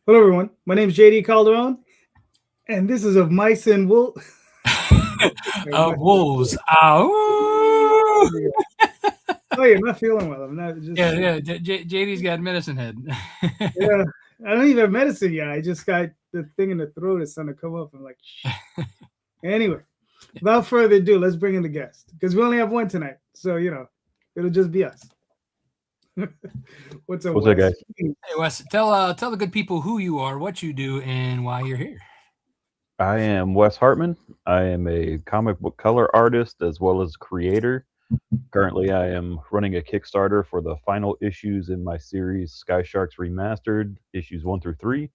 Hello, everyone. My name is JDCalderon, and this is of Mice and Wool. Wolves. Ow! Oh, you're not feeling well. I'm not just. Yeah. JD's got medicine head. Yeah, I don't even have medicine yet. I just got the thing in the throat that's starting to come up. I'm like, shh. Anyway, without further ado, let's bring in the guest because we only have one tonight. So, it'll just be us. What's up, What's Wes? up, guys? Hey, Wes, tell the good people who you are, what you do, and why you're here. I am Wes Hartman. I am a comic book color artist as well as creator. Currently, I am running a Kickstarter for the final issues in my series Sky Sharks Remastered, issues 1 through 3.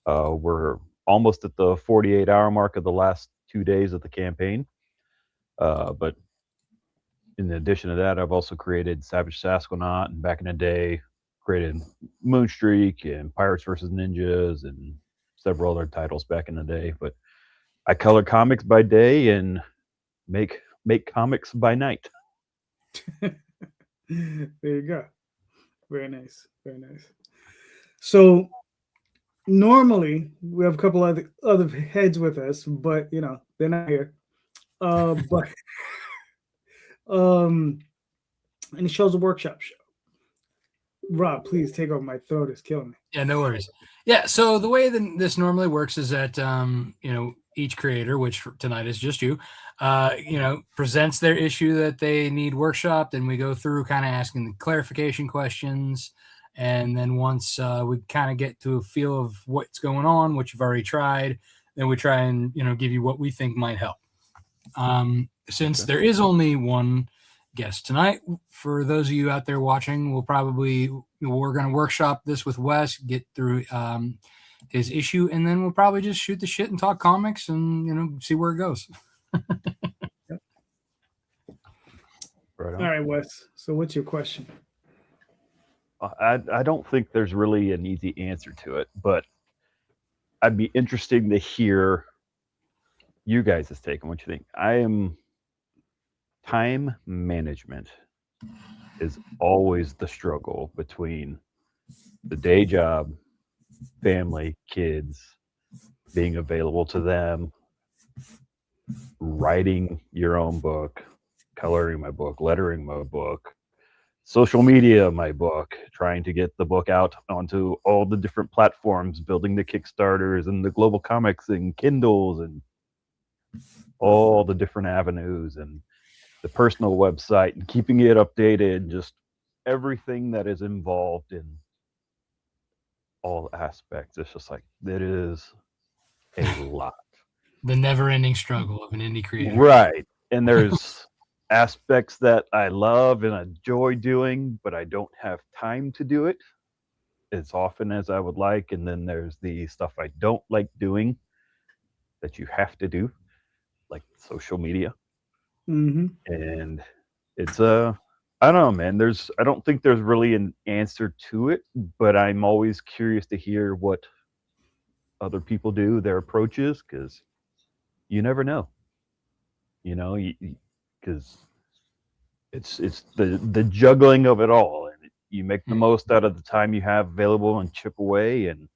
We're almost at the 48-hour mark of the last 2 days of the campaign. But in addition to that, I've also created Savage Sasquatch, and back in the day, created Moonstreak and Pirates vs. Ninjas and several other titles back in the day. But I color comics by day and make comics by night. There you go. Very nice. Very nice. So normally we have a couple other heads with us, but they're not here. But and he shows a workshop show. Rob, please take over. My throat is killing me. Yeah, no worries. Yeah, so the way that this normally works is that each creator, which tonight is just you, presents their issue that they need workshopped, and we go through kind of asking the clarification questions. And then once we kind of get to a feel of what's going on, what you've already tried, then we try and give you what we think might help. Since there is only one guest tonight, for those of you out there watching, we're going to workshop this with Wes, get through his issue, and then we'll probably just shoot the shit and talk comics and see where it goes. Yep. Right on. All right, Wes. So what's your question? I don't think there's really an easy answer to it, but I'd be interested to hear you guys' take on what you think. Time management is always the struggle between the day job, family, kids, being available to them, writing your own book, coloring my book, lettering my book, social media my book, trying to get the book out onto all the different platforms, building the Kickstarters and the global comics and Kindles and all the different avenues, and the personal website and keeping it updated, just everything that is involved in all aspects. It's just like, it is a lot. The never-ending struggle of an indie creator. Right. And there's aspects that I love and enjoy doing, but I don't have time to do it as often as I would like. And then there's the stuff I don't like doing that you have to do, like social media. Mm-hmm. And it's I don't know, man. I don't think there's really an answer to it, but I'm always curious to hear what other people do, their approaches, because you never know. Because it's the juggling of it all, and you make the most out of the time you have available and chip away, and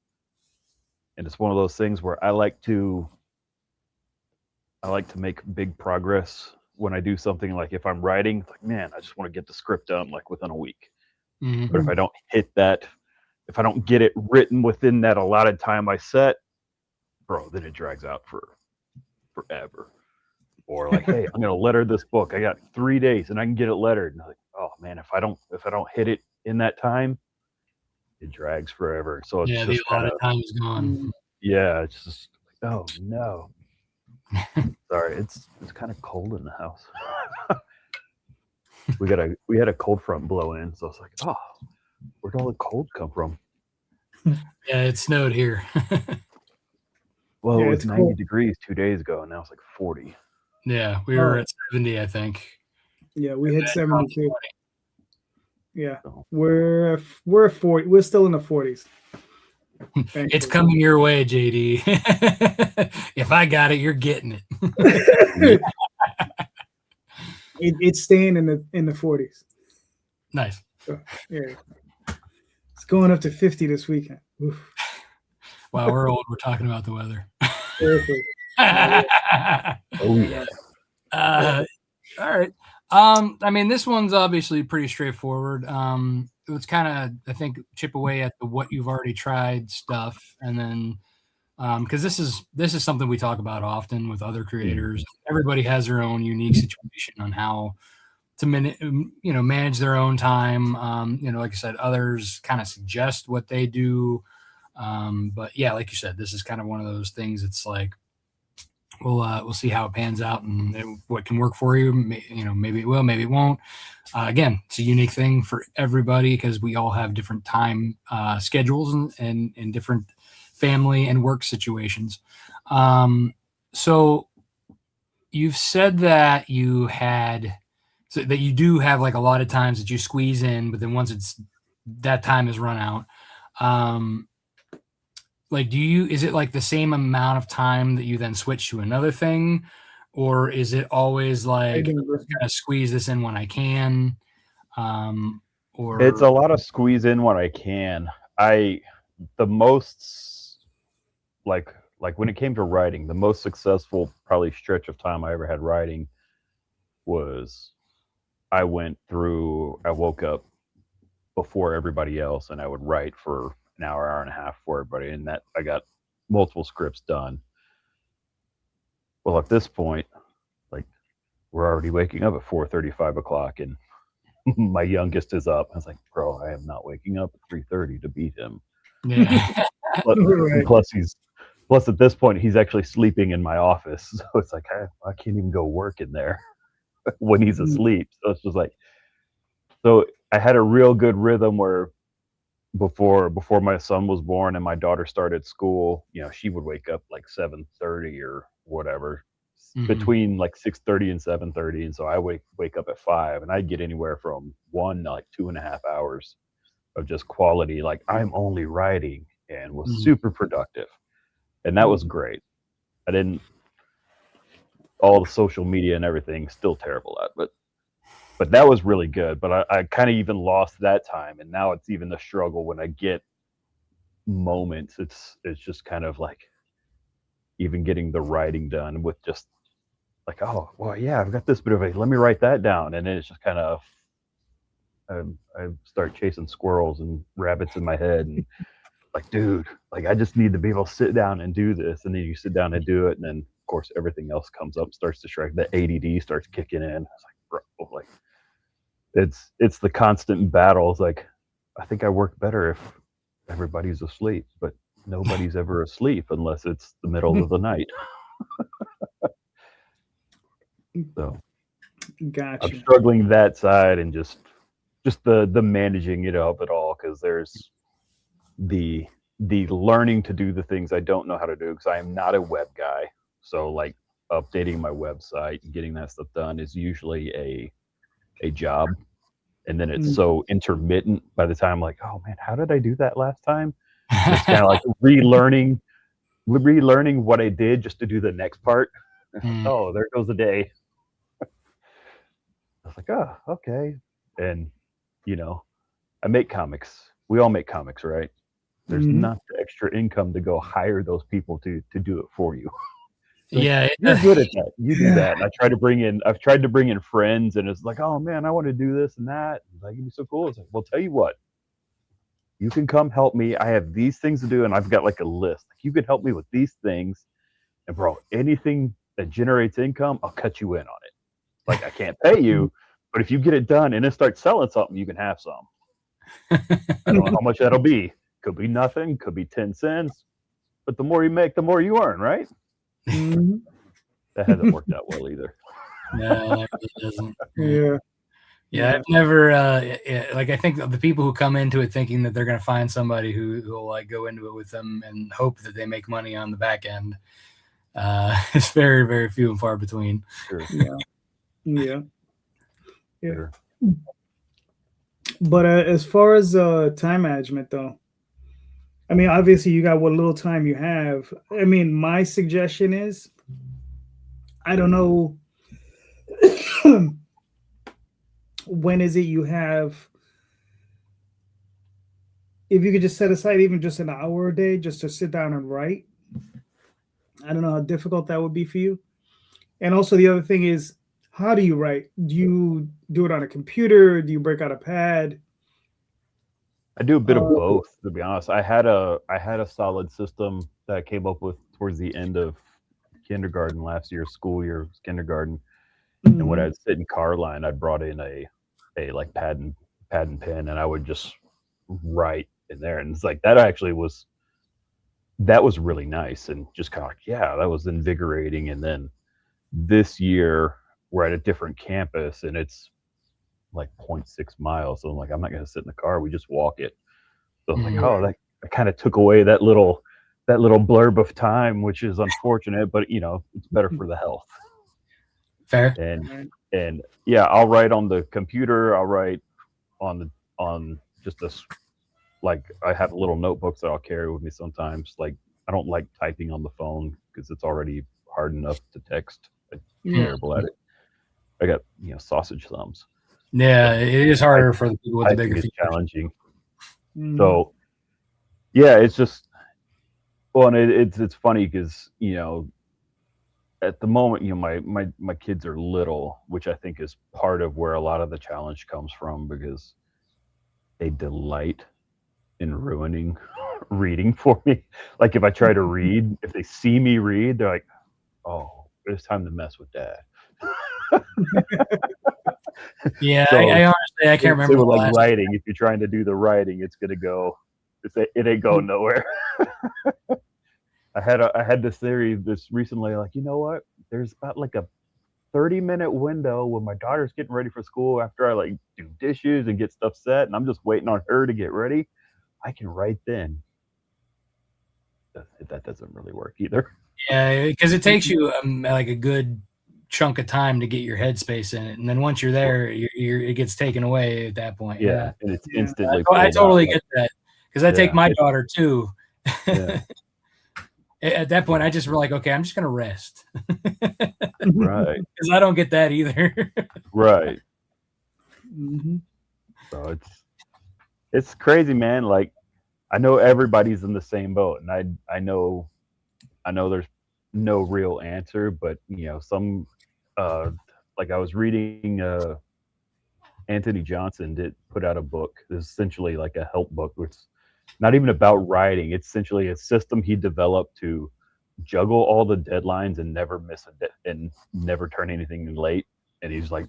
it's one of those things where I like to make big progress when I do something. Like if I'm writing, it's like, man, I just want to get the script done like within a week. Mm-hmm. But if I don't hit that, if I don't get it written within that allotted time I set, bro, then it drags out for forever. Or like, hey, I'm gonna letter this book. I got 3 days and I can get it lettered. And I'm like, oh man, if I don't hit it in that time, it drags forever. So it's just a lot of time is gone. Yeah, it's just like, oh no. Sorry, it's kind of cold in the house. we had a cold front blow in, so I was like, oh, where'd all the cold come from? Yeah, it snowed here. Well, Yeah, it was it's 90 cold. degrees 2 days ago, and now it's like 40. Yeah, we were at 70, I think. Yeah, we hit 72. Yeah, So, we're 40. We're still in the 40s. It's coming your way, JD. If I got it, you're getting it. It's staying in the 40s. Nice. So, yeah, it's going up to 50 this weekend. Oof. Wow, we're old. We're talking about the weather. Seriously. Oh yeah. All right. I mean, this one's obviously pretty straightforward. Let's kind of, I think, chip away at the what you've already tried stuff, and then because this is something we talk about often with other creators. Everybody has their own unique situation on how to manage their own time. Like I said, others kind of suggest what they do. But yeah, like you said, this is kind of one of those things. It's like we'll see how it pans out and what can work for you. Maybe it will, maybe it won't. Again, it's a unique thing for everybody because we all have different time schedules and different family and work situations. So you've said that so that you do have like a lot of times that you squeeze in, but then once that time is run out, like is it like the same amount of time that you then switch to another thing, or is it always like kind of squeeze this in when I can? Or It's a lot of squeeze in when I can. The most like when it came to writing, the most successful probably stretch of time I ever had writing was I woke up before everybody else and I would write for an hour and a half for everybody, and that I got multiple scripts done. Well, at this point, like we're already waking up at 4:30, 5 o'clock, and my youngest is up. I was like, bro, I am not waking up at 3:30 to beat him. yeah. Plus at this point he's actually sleeping in my office, so it's like I can't even go work in there when he's asleep. So it's just like, so I had a real good rhythm where before my son was born and my daughter started school, she would wake up like 7:30 or whatever, between like 6:30 and 7:30, and so I wake up at 5, and I'd get anywhere from 1 to like 2.5 hours of just quality, like I'm only writing, and was super productive, and that was great. I didn't all the social media and everything, still terrible at, but that was really good. But I kind of even lost that time, and now it's even a struggle when I get moments. It's just kind of like even getting the writing done with just like, oh well, yeah, I've got this bit of let me write that down, and then it's just kind of I start chasing squirrels and rabbits in my head, and like, dude, like I just need to be able to sit down and do this, and then you sit down and do it, and then of course everything else comes up, starts to shrink. The ADD starts kicking in. It's like, bro, like it's the constant battle. It's like, I think I work better if everybody's asleep, but nobody's ever asleep unless it's the middle of the night. So Gotcha. I'm struggling that side, and just the managing it of it all, because there's the learning to do the things I don't know how to do, because I am not a web guy. So like updating my website and getting that stuff done is usually a job, and then it's so intermittent by the time, like, oh man, how did I do that last time? It's kind of like relearning what I did just to do the next part. Oh, there goes a day. I was like, oh, okay. And I make comics. We all make comics, right? There's not the extra income to go hire those people to do it for you. Like, yeah, you're good at that. You do that. And I've tried to bring in friends, and it's like, oh man, I want to do this and that. It's like, it'd be so cool. It's like, well, tell you what, you can come help me. I have these things to do, and I've got like a list. Like, you can help me with these things, and bro, anything that generates income, I'll cut you in on it. Like, I can't pay you, but if you get it done and then start selling something, you can have some. I don't know how much that'll be. Could be nothing, could be 10 cents, but the more you make, the more you earn, right? That hasn't worked out well either. No, it doesn't. Yeah. I've never like, I think the people who come into it thinking that they're going to find somebody who will like go into it with them and hope that they make money on the back end is very, very few and far between. Sure. Yeah. Sure. But as far as time management, though, I mean, obviously you got what little time you have. I mean, my suggestion is, I don't know, when is it you have if you could just set aside even just an hour a day just to sit down and write, I don't know how difficult that would be for you. And also the other thing is, how do you write? Do you do it on a computer? Do you break out a pad? I do a bit of Uh, both, to be honest. I had a solid system that I came up with towards the end of kindergarten last year, school year, kindergarten. And when mhm. I'd sit in car line, I brought in a like pad and pen, and I would just write in there. And it's like that was really nice and just kind of like, yeah, that was invigorating. And then this year we're at a different campus and it's like 0.6 miles. So I'm like, I'm not gonna sit in the car, we just walk it. So I'm like, Mhm. oh, that kind of took away that little blurb of time, which is unfortunate, but it's better for the health. Fair. And Right. and yeah, I'll write on the computer. I'll write on just this, like I have little notebooks that I'll carry with me sometimes. Like I don't like typing on the phone because it's already hard enough to text. I'm Yeah. terrible at it. I got sausage thumbs, Yeah, so it is type, harder for the people with the typing bigger is fingers. challenging. Mhm. So yeah, it's just well, and it's funny because at the moment, my kids are little, which I think is part of where a lot of the challenge comes from because they delight in ruining reading for me. Like if I try to read, if they see me read, they're like, "Oh, it's time to mess with dad." Yeah, I So honestly I can't same remember with the like last. writing. If you're trying to do the writing, it's gonna go. It ain't going nowhere. I had this theory this recently. Like, you know what? There's about like a 30-minute window when my daughter's getting ready for school after I like do dishes and get stuff set, and I'm just waiting on her to get ready. I can write then. That doesn't really work either. Yeah, because it takes you like a good chunk of time to get your headspace in it, and then once you're there, it gets taken away at that point. Yeah, Yeah, and it's Yeah. instantly I pulled out. totally Like, get that because I take yeah, my daughter too. yeah, At that point, I just were like, okay, I'm just gonna rest right, because I don't get that either. right. Mhm. So it's crazy, man. Like I know everybody's in the same boat, and I know there's no real answer, but some uh like I was reading Anthony Johnson did put out a book. It's essentially like a help book. It's not even about writing. It's essentially a system he developed to juggle all the deadlines and never miss and never turn anything in late. And he's like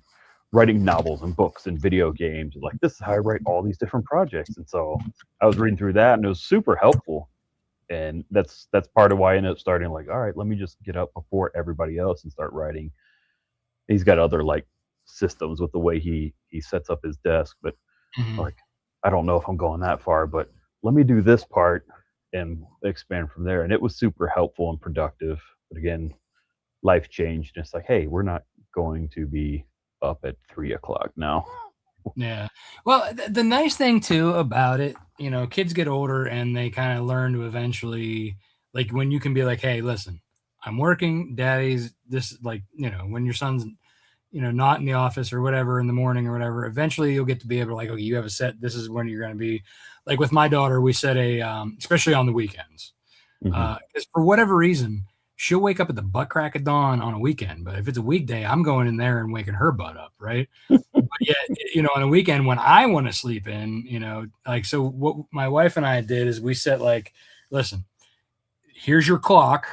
writing novels and books and video games. Like this is how I write all these different projects. And so I was reading through that, and it was super helpful. And that's part of why I ended up starting. Like, all right, let me just get up before everybody else and start writing. He's got other like systems with the way he sets up his desk, but Mhm. like I don't know if I'm going that far, but let me do this part and expand from there. And it was super helpful and productive. But again, life changed. And it's like, hey, we're not going to be up at 3 o'clock now. Yeah. Well, the nice thing too about it, kids get older and they kind of learn to eventually, like when you can be like, hey, listen, I'm working, daddy's this, like, when your son's, not in the office or whatever in the morning or whatever, eventually you'll get to be able to like, okay, you have a set, this is when you're going to be. Like with my daughter, we set especially on the weekends, Hmm. because for whatever reason, she'll wake up at the butt crack of dawn on a weekend. But if it's a weekday, I'm going in there and waking her butt up, right? But yet, on a weekend when I want to sleep in, like, so what my wife and I did is we set like, listen, here's your clock.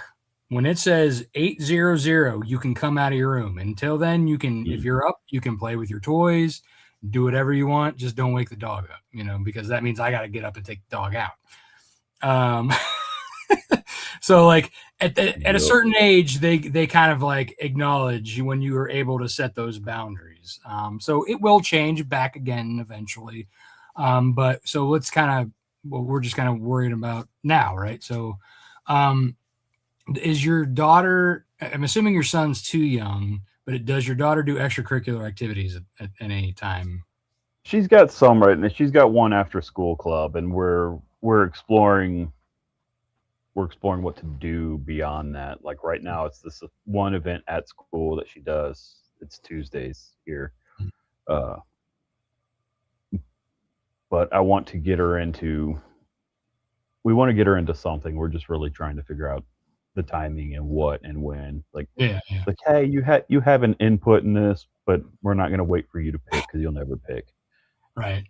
When it says 8:00, you can come out of your room. Until then, you can, if you're up, you can play with your toys, do whatever you want. Just don't wake the dog up, because that means I got to get up and take the dog out. Um, so like at a Yep. certain age, they kind of like acknowledge when you are able to set those boundaries. So it will change back again eventually. But so let's kind of what we're just kind of worried about now, right? So um, is your daughter? I'm assuming your son's too young, but does your daughter do extracurricular activities at any time? She's got some right now. She's got one after school club, and we're exploring what to do beyond that. Like right now, it's this one event at school that she does. It's Tuesdays here, uh, but I want to get her into we want to get her into something. We're just really trying to figure out the timing and what and when. Like, Yeah. hey, you have an input in this, but we're not going to wait for you to pick because you'll never pick. Right.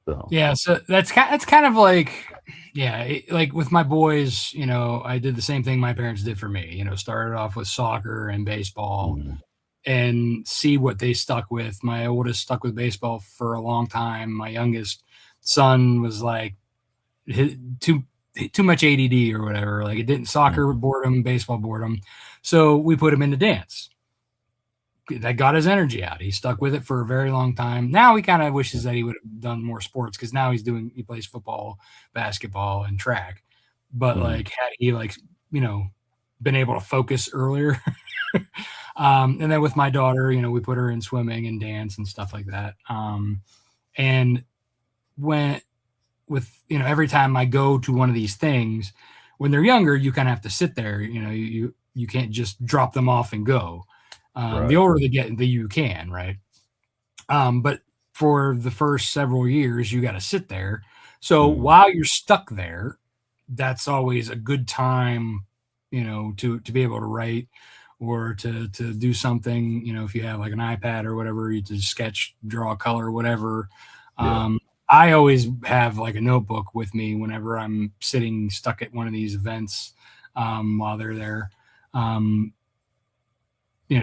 So Yeah, so that's kind of like, like with my boys, I did the same thing my parents did for me. Started off with soccer and baseball, and see what they stuck with. My oldest stuck with baseball for a long time. My youngest son was like too much ADD or whatever. Like it didn't soccer bored him, baseball bored him, so we put him into dance. That got his energy out. He stuck with it for a very long time. Now he kind of wishes that he would have done more sports because now he plays football, basketball, and track. But like had he been able to focus earlier. And then with my daughter, we put her in swimming and dance and stuff like that. And every time I go to one of these things, when they're younger, you kind of have to sit there. You can't just drop them off and go. Right. The older they get, you can, right? But for the first several years, you got to sit there. So while you're stuck there, that's always a good time, to be able to write or to do something. If you have like an iPad or whatever, you just sketch, draw, color, whatever. I always have like a notebook with me whenever I'm sitting stuck at one of these events while they're there.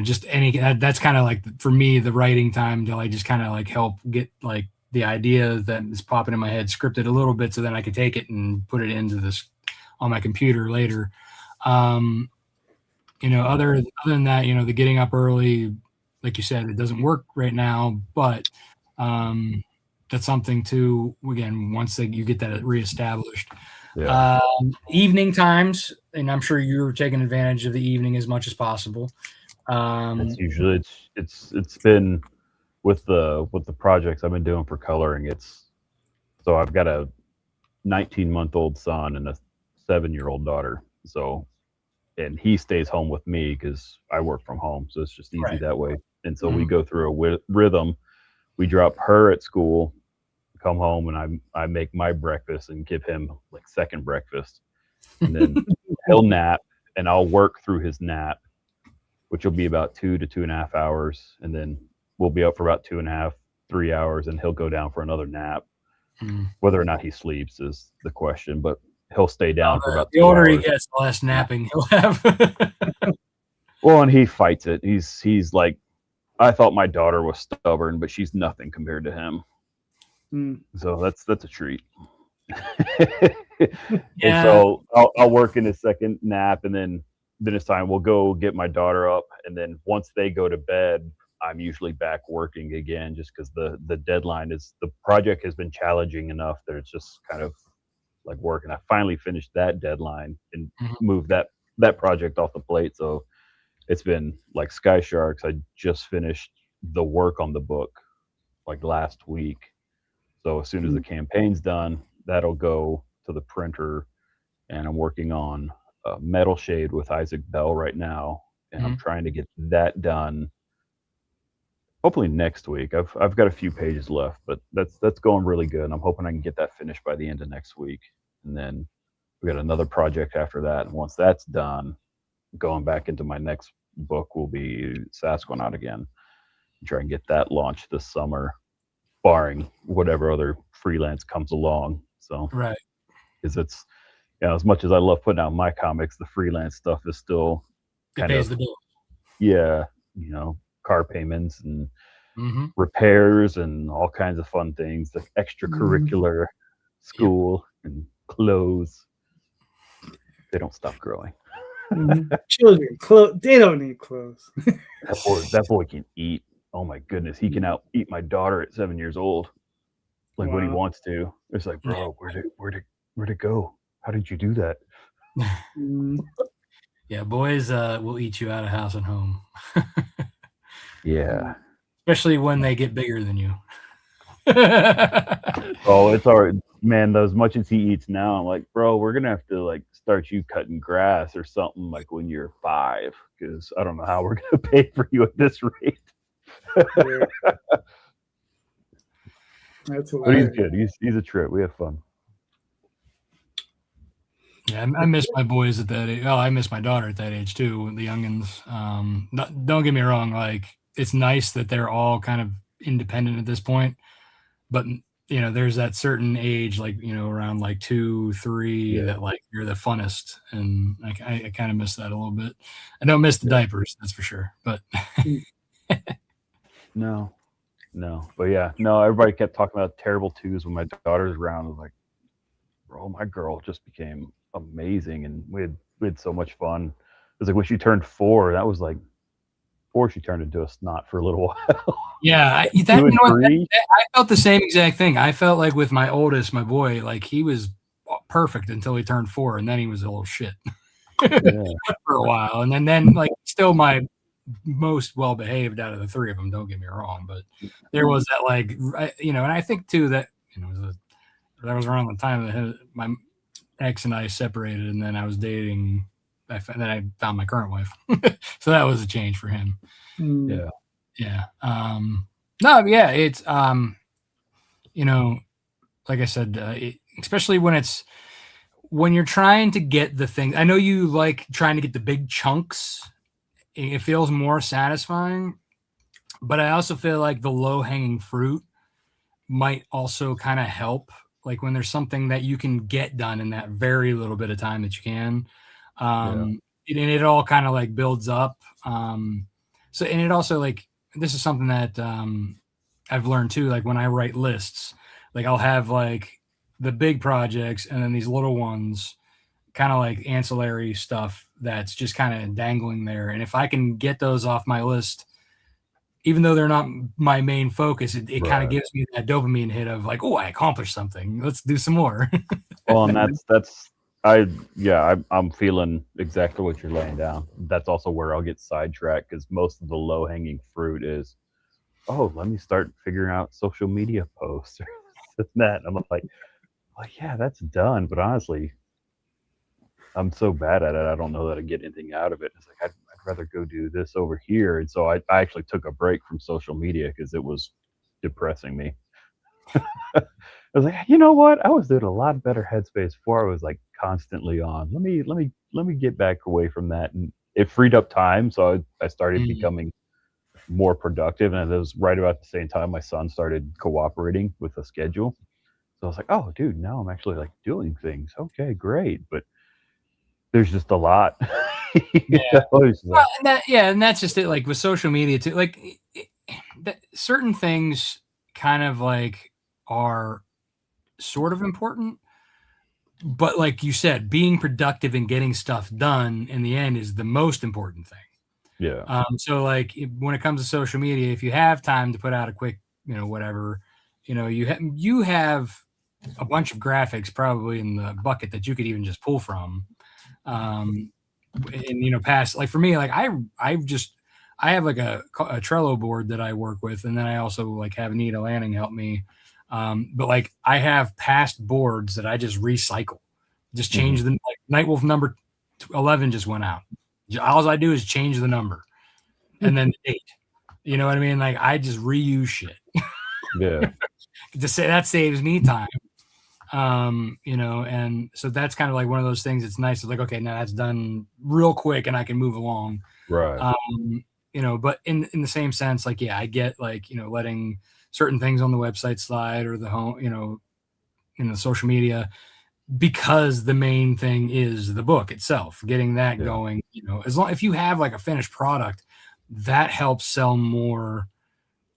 Just that's kind of like for me the writing time till I just kind of like help get like the idea that is popping in my head scripted a little bit so then I can take it and put it into this on my computer later. Other than that, the getting up early, like you said, it doesn't work right now, but that's something to, again, once you get that reestablished. Evening times, and I'm sure you're taking advantage of the evening as much as possible. It's usually it's been with the projects I've been doing for coloring. So I've got a 19-month-old son and a 7-year-old daughter. So, and he stays home with me because I work from home, so it's just easy that way. And so we go through a rhythm. We drop her at school, come home, and I make my breakfast and give him like second breakfast, and then he'll nap, and I'll work through his nap, which will be about 2 to 2.5 hours. And then we'll be up for about 2.5, 3 hours, and he'll go down for another nap. Whether or not he sleeps is the question, but he'll stay down for about 2 hours. The older he gets, the less napping he'll have. Well, and he fights it. He's like, I thought my daughter was stubborn, but she's nothing compared to him. So that's a treat. And so I'll work in his second nap, and then it's time. We'll go get my daughter up, and then once they go to bed, I'm usually back working again, just because the deadline is, the project has been challenging enough that it's just kind of like work. And I finally finished that deadline and moved that project off the plate. So it's been like Sky Sharks. I just finished the work on the book like last week. So as soon as the campaign's done, that'll go to the printer, and I'm working on Metal Shade with Isaac Bell right now, and I'm trying to get that done hopefully next week. I've got a few pages left, but that's going really good. And I'm hoping I can get that finished by the end of next week. And then we got another project after that. And once that's done, going back into my next book will be Sasquatch again. Try and get that launched this summer, barring whatever other freelance comes along. So because it's, as much as I love putting out my comics, the freelance stuff is still kind of, the bill. Car payments and repairs and all kinds of fun things, like extracurricular school and clothes. They don't stop growing. Children, they don't need clothes. That boy can eat. Oh my goodness, he can out eat my daughter at 7 years old, like when he wants to. It's like, bro, where'd it go? How did you do that? Yeah, boys will eat you out of house and home. Yeah, especially when they get bigger than you. Oh, it's all right, man. As much as he eats now, I'm like, bro, we're gonna have to like start you cutting grass or something like when you're 5, because I don't know how we're gonna pay for you at this rate. That's but he's good. He's a trip. We have fun. Yeah, I miss my boys at that age. Oh, I miss my daughter at that age too, the youngins. Don't get me wrong, like it's nice that they're all kind of independent at this point, but there's that certain age, like around like 2, 3, Yeah. that like you're the funnest, and I kind of miss that a little bit. I don't miss the diapers, that's for sure, but No, but yeah, no. Everybody kept talking about terrible twos when my daughter's around. I was like, bro, my girl just became amazing, and we had so much fun. It was like when she turned 4, that was like before she turned into a snot for a little while. yeah, 2 and 3. I felt the same exact thing. I felt like with my oldest, my boy, like he was perfect until he turned 4, and then he was a little shit Yeah, for a while, and then like still my most well behaved out of the 3 of them. Don't get me wrong, but there was that like and I think too that that was around the time that my ex and I separated, and then I was dating. Then I found my current wife, so that was a change for him. yeah, Yeah. No, yeah, it's like I said, especially when you're trying to get the thing. I know you like trying to get the big chunks. It feels more satisfying, but I also feel like the low hanging fruit might also kind of help. Like when there's something that you can get done in that very little bit of time that you can, and it all kind of like builds up. So, and it also like, this is something that I've learned too. Like when I write lists, like I'll have like the big projects and then these little ones, kind of like ancillary stuff that's just kind of dangling there. And if I can get those off my list, even though they're not my main focus, it kind Right. of gives me that dopamine hit of like, oh, I accomplished something. Let's do some more. Well, and I'm feeling exactly what you're laying down. That's also where I'll get sidetracked because most of the low hanging fruit is, oh, let me start figuring out social media posts or this and that. And I'm like, yeah, that's done. But honestly, I'm so bad at it. I don't know that I get anything out of it. It's like I'd rather go do this over here. And so I actually took a break from social media because it was depressing me. I was like, you know what? I was doing a lot better headspace before I was like constantly on. Let me get back away from that, and it freed up time. So I started becoming more productive, and it was right about the same time my son started cooperating with the schedule. So I was like, oh, dude, now I'm actually like doing things. Okay, great, but there's just a lot. And that's just it. Like with social media too, like certain things kind of like are sort of important, but like you said, being productive and getting stuff done in the end is the most important thing. Yeah. So like when it comes to social media, if you have time to put out a quick, whatever, you have a bunch of graphics probably in the bucket that you could even just pull from. And past, like for me, like I have like a Trello board that I work with, and then I also like have Anita Lanning help me. But like I have past boards that I just recycle, just change the like Nightwolf number 11 just went out. All I do is change the number and then the date. You know what I mean? Like I just reuse shit. Yeah. To say that saves me time. And so that's kind of like one of those things. It's nice. It's like, okay, now that's done real quick and I can move along. Right. But in the same sense, like, yeah, I get like, letting certain things on the website slide or the home, in the social media, because the main thing is the book itself, getting that going, as long, if you have like a finished product that helps sell more,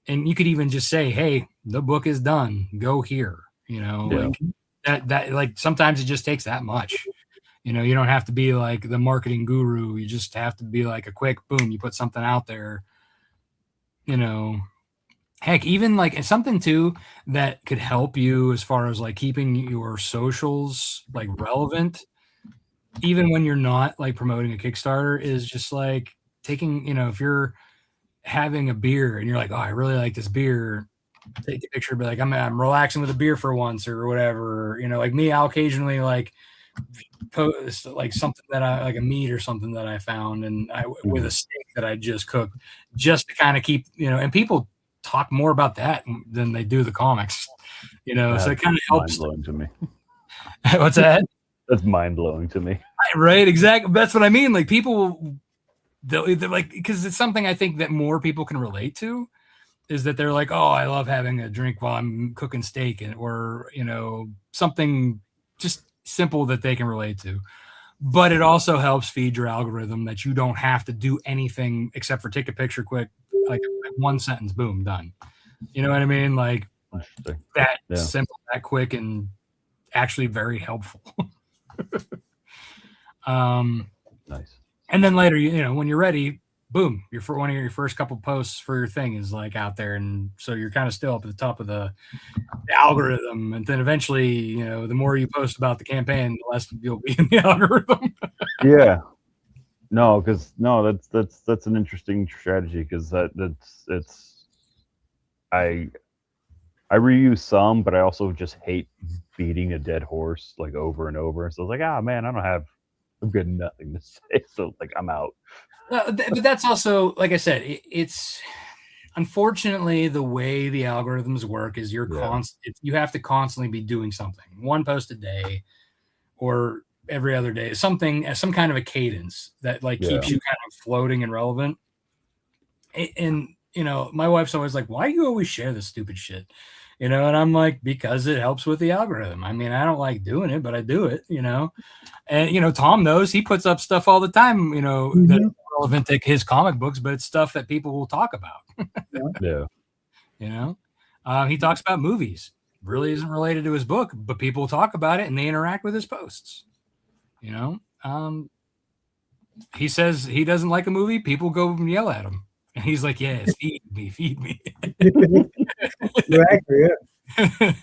and you could even just say, hey, the book is done, go here, like that like sometimes it just takes that much. You don't have to be like the marketing guru. You just have to be like a quick boom. You put something out there, heck, even like it's something too that could help you as far as like keeping your socials like relevant, even when you're not like promoting a Kickstarter, is just like taking, if you're having a beer and you're like, oh, I really like this beer, take a picture, be like, I'm relaxing with a beer for once or whatever. Like me, I'll occasionally like post like something that I like, a meat or something that I found and with a steak that I just cooked, just to kind of keep, and people talk more about that than they do the comics, so it kind of helps. Mind-blowing to me. What's that? That's mind blowing to me. Right? Exactly. That's what I mean. Like people, they're like, because it's something I think that more people can relate to. Is that they're like, oh, I love having a drink while I'm cooking steak, or something just simple that they can relate to. But it also helps feed your algorithm that you don't have to do anything except for take a picture quick, like one sentence, boom, done. You know what I mean? Like that simple, that quick, and actually very helpful. Nice. And then later, when you're ready, boom, one of your first couple posts for your thing is like out there, and so you're kind of still up at the top of the algorithm. And then eventually, the more you post about the campaign, the less you'll be in the algorithm. Yeah. No, because that's an interesting strategy, because I reuse some, but I also just hate beating a dead horse like over and over. So I was like, man, I don't have good nothing to say, so like I'm out. But that's also, like I said, it's unfortunately the way the algorithms work is you have to constantly be doing something, one post a day or every other day, some kind of a cadence that keeps you kind of floating and relevant. And my wife's always like, why do you always share this stupid shit? And I'm like, because it helps with the algorithm. I mean, I don't like doing it, but I do it, and Tom knows, he puts up stuff all the time, that's relevant to his comic books, but it's stuff that people will talk about. He talks about movies, really isn't related to his book, but people talk about it and they interact with his posts. He says he doesn't like a movie, people go and yell at him. And he's like, yes, feed me. Exactly, yeah.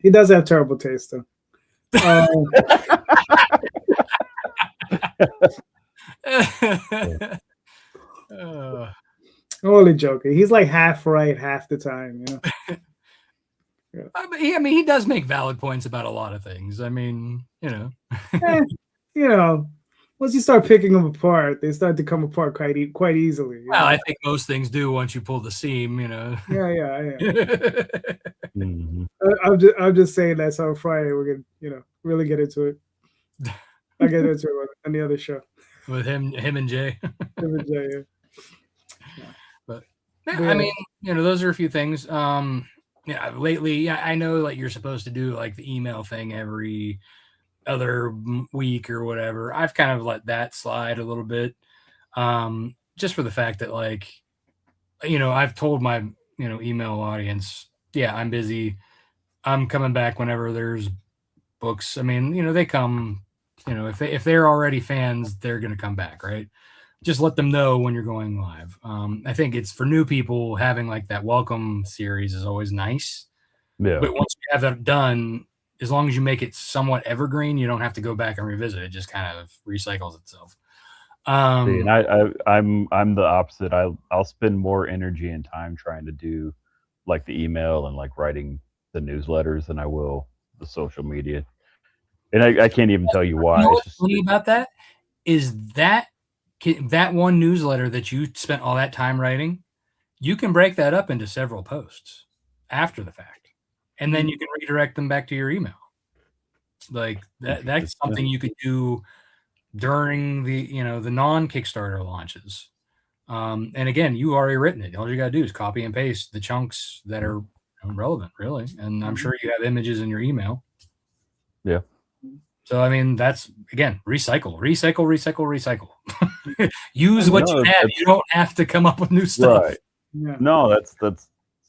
He does have terrible taste, though. Only joking. He's like half right half the time, Yeah. I mean, he does make valid points about a lot of things. I mean, once you start picking them apart, they start to come apart quite easily. Well, I think most things do once you pull the seam, Yeah. Mm-hmm. I'm just saying that, so on Friday we're gonna, really get into it. I'll get into it on the other show. With him and Jay. Him and Jay, yeah. But I mean, those are a few things. Lately, I know like you're supposed to do like the email thing every other week or whatever. I've kind of let that slide a little bit, just for the fact that I've told my email audience, I'm busy, I'm coming back whenever there's books. I mean, they come, if they're already fans, they're gonna come back, right? Just let them know when you're going live. I think it's for new people, having like that welcome series is always nice. Yeah. But once you have that done, as long as you make it somewhat evergreen, you don't have to go back and revisit it. It just kind of recycles itself. And I'm the opposite. I'll spend more energy and time trying to do like the email and like writing the newsletters than I will the social media. And I can't even tell you why. You know what's funny about that is that one newsletter that you spent all that time writing, you can break that up into several posts after the fact, and then you can redirect them back to your email. Like that's something you could do during the the non-Kickstarter launches. And again, you already written it. All you gotta do is copy and paste the chunks that are relevant, really. And I'm sure you have images in your email. Yeah. So I mean, that's again, recycle. Use what you have. You don't have to come up with new stuff. Right. Yeah. No, that's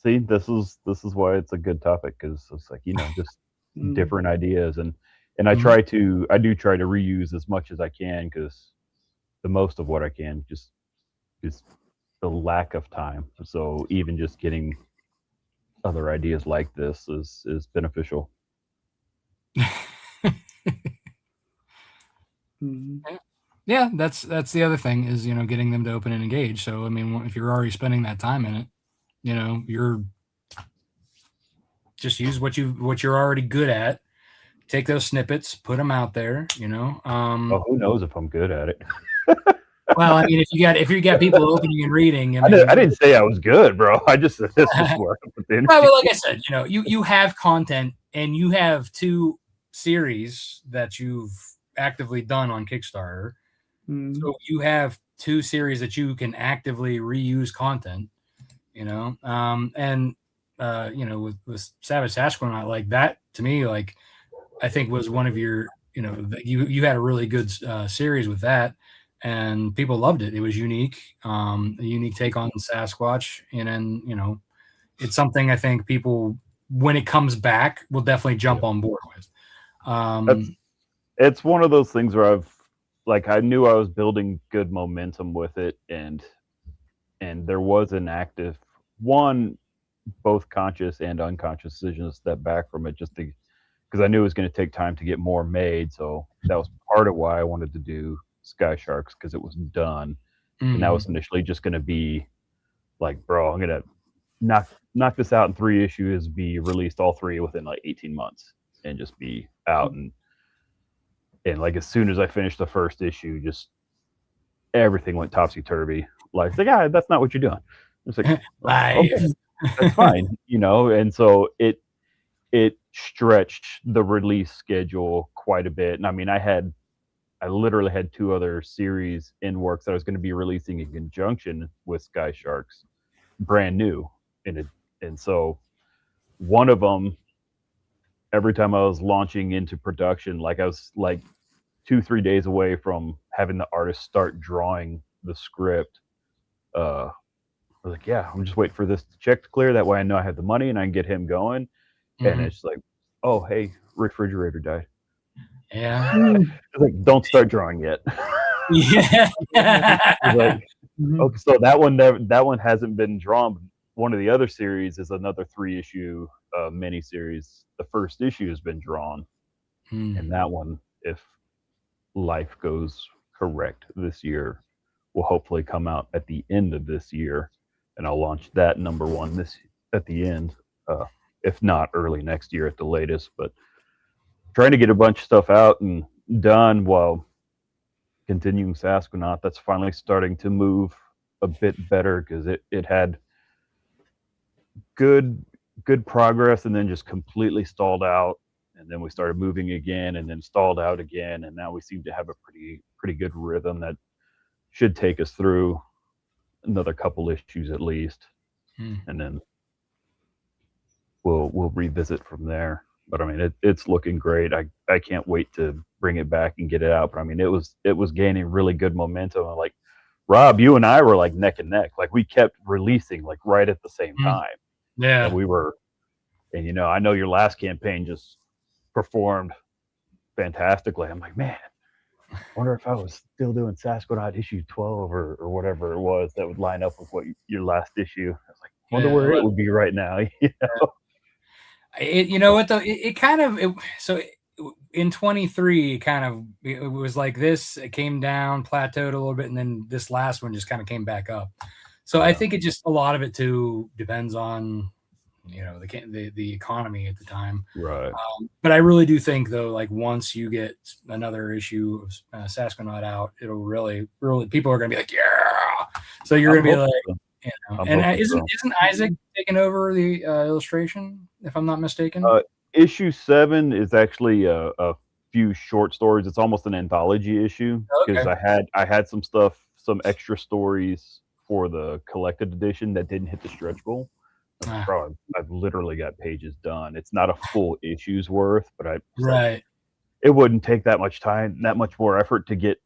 see, this is why it's a good topic, because it's like just different ideas, and I do try to reuse as much as I can, because the most of what I can just is the lack of time. So even just getting other ideas like this is beneficial. Yeah, that's the other thing is getting them to open and engage. So I mean, if you're already spending that time in it, you're just use what you're already good at. Take those snippets, put them out there. Well, who knows if I'm good at it? Well, I mean, if you got people opening and reading, I didn't say I was good, bro. I just this is where I put the energy. Well, like I said, you have content and you have two series that you've actively done on Kickstarter. Mm. So you have 2 series that you can actively reuse content, and with Savage Sasquatch, like that to me, like I think was one of your, you had a really good series with that, and people loved it. It was unique, a unique take on Sasquatch, and then it's something I think people, when it comes back, will definitely jump on board with. It's one of those things where I knew I was building good momentum with it, and there was an active one, both conscious and unconscious decisions to step back from it, just because I knew it was going to take time to get more made. So that was part of why I wanted to do Sky Sharks, because it was done, and that was initially just going to be like, bro, I'm gonna knock this out in 3 issues, be released all 3 within like 18 months, and just be out. And like as soon as I finished the first issue, just everything went topsy-turvy. Like, that's not what you're doing. It's like, okay, that's fine, and so it stretched the release schedule quite a bit. And I mean, I literally had 2 other series in works that I was going to be releasing in conjunction with Sky Sharks, brand new. And so one of them, every time I was launching into production, like I was like 2-3 days away from having the artist start drawing the script. I was like, yeah, I'm just waiting for this check to clear. That way I know I have the money and I can get him going. And it's like, oh, hey, refrigerator died. Yeah. It's like, don't start drawing yet. Yeah. Like, okay, so that one hasn't been drawn. One of the other series is another 3-issue mini series. The first issue has been drawn, and that one, if life goes correct this year, will hopefully come out at the end of this year, and I'll launch that number 1 this at the end, if not early next year at the latest. But trying to get a bunch of stuff out and done while continuing Sasquatch. That's finally starting to move a bit better, because it had good progress and then just completely stalled out, and then we started moving again and then stalled out again, and now we seem to have a pretty good rhythm that should take us through another couple issues at least, and then we'll revisit from there. But I mean, it's looking great. I can't wait to bring it back and get it out. But I mean, it was gaining really good momentum. And like, Rob, you and I were like neck and neck. Like, we kept releasing like right at the same time. Yeah. And we were, and I know your last campaign just performed fantastically. I'm like, man, I wonder if I was still doing Sasquatch issue 12 or whatever it was that would line up with what your last issue. I was like, wonder where it would be right now. You know what though? It kind of so in 23, it was like this. It came down, plateaued a little bit, and then this last one just kind of came back up. So I think it just, a lot of it too depends on the economy at the time, right? But I really do think though, like once you get another issue of Sasquatch out, it'll really people are gonna be like, yeah. So you're gonna be like. And isn't Isaac taking over the illustration, if I'm not mistaken? Issue 7 is actually a few short stories. It's almost an anthology issue, because I had some stuff, some extra stories for the collected edition that didn't hit the stretch goal. Bro, I've literally got pages done. It's not a full issue's worth, but it wouldn't take that much time, that much more effort to get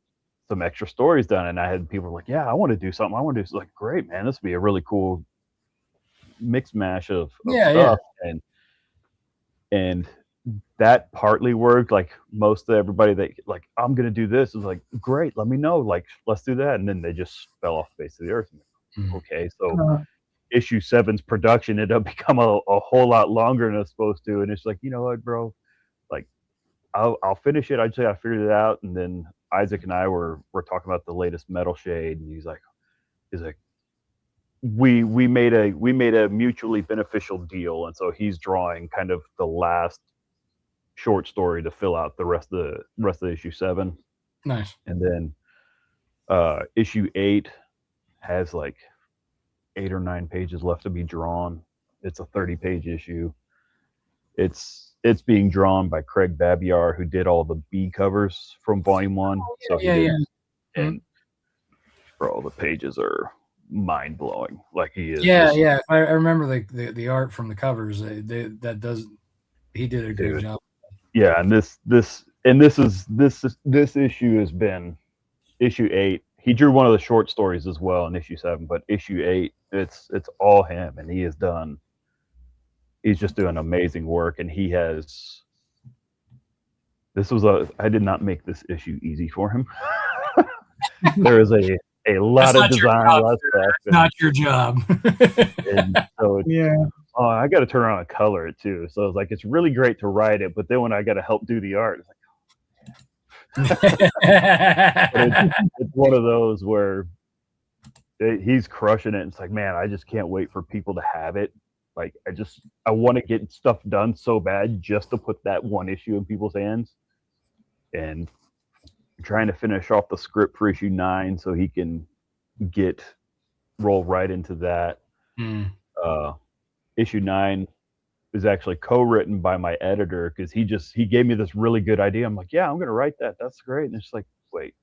some extra stories done. And I had people like, yeah, I want to do something. I want to do like, great, man, this would be a really cool mix mash of stuff. And that partly worked. Like, most of everybody that like, I'm gonna do this, is like, great, let me know, like, let's do that. And then they just fell off the face of the earth. Okay, so issue 7's production ended up become a whole lot longer than it's supposed to. And it's like, you know what, bro, like, I'll finish it. I'd say I figured it out. And then Isaac and I were talking about the latest metal shade, and he's like, we made a mutually beneficial deal, and so he's drawing kind of the last short story to fill out the rest of issue 7. Nice. And then issue 8 has like 8 or 9 pages left to be drawn. It's a 30-page issue. It's it's being drawn by Craig Babiar, who did all the B covers from Volume 1. So he did, and bro, the pages are mind blowing. Like he is. Yeah. I remember the art from the covers. He did a great job. Yeah, and this issue has been issue 8. He drew one of the short stories as well in issue 7, but issue 8, it's all him, and he's just doing amazing work. And I did not make this issue easy for him. There is a lot of design, a lot of stuff. Not your job. And so I got to turn around and color it too. So it's like, it's really great to write it, but then when I got to help do the art, it's like, it's one of those where he's crushing it. It's like, man, I just can't wait for people to have it. Like, I want to get stuff done so bad just to put that one issue in people's hands. And trying to finish off the script for issue 9 so he can roll right into that. Issue 9 is actually co-written by my editor, because he gave me this really good idea. I'm like, yeah, I'm gonna write that. That's great. And it's like, wait,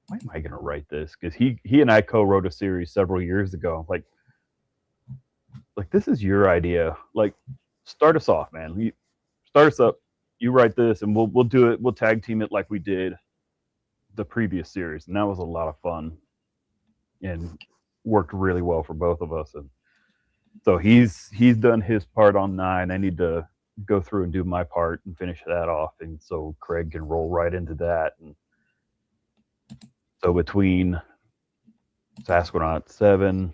why am I gonna write this? Because he and I co-wrote a series several years ago. Like this is your idea. Like, start us off, man. Start us up. You write this, and we'll do it. We'll tag team it like we did the previous series, and that was a lot of fun and worked really well for both of us. And so he's done his part on 9. I need to go through and do my part and finish that off, and so Craig can roll right into that. And so between Sasquatch 7,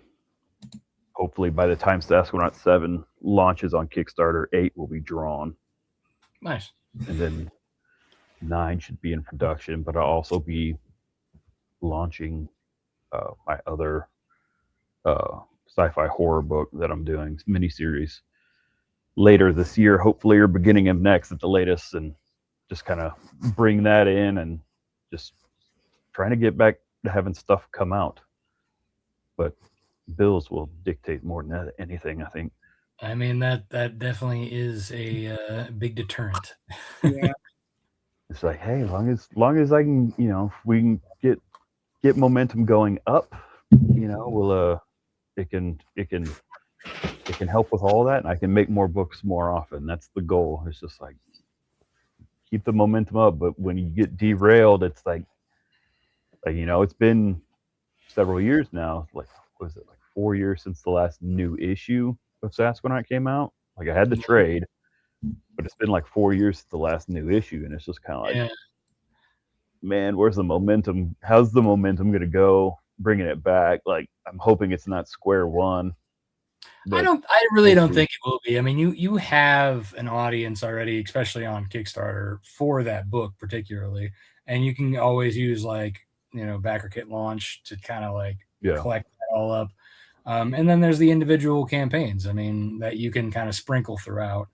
hopefully by the time Sasquatch 7 launches on Kickstarter, 8 will be drawn. Nice. And then 9 should be in production, but I'll also be launching my other sci-fi horror book that I'm doing, miniseries, later this year, hopefully, or beginning of next at the latest, and just kind of bring that in and just trying to get back to having stuff come out. But bills will dictate more than anything, I think. I mean, that definitely is a big deterrent. Yeah. It's like, hey, as long as I can, if we can get momentum going up, we'll it can help with all that, and I can make more books more often. That's the goal. It's just like, keep the momentum up, but when you get derailed, it's like it's been several years now. Like, was it like 4 years since the last new issue of Sasquatch came out? Like, I had the trade, but it's been like 4 years since the last new issue, and it's just kind of like, man, where's the momentum? How's the momentum going to go? Bringing it back. Like, I'm hoping it's not square one. I really don't think it will be. I mean, you have an audience already, especially on Kickstarter, for that book particularly, and you can always use backer kit launch to kind of collect that all up. And then there's the individual campaigns, I mean, that you can kind of sprinkle throughout.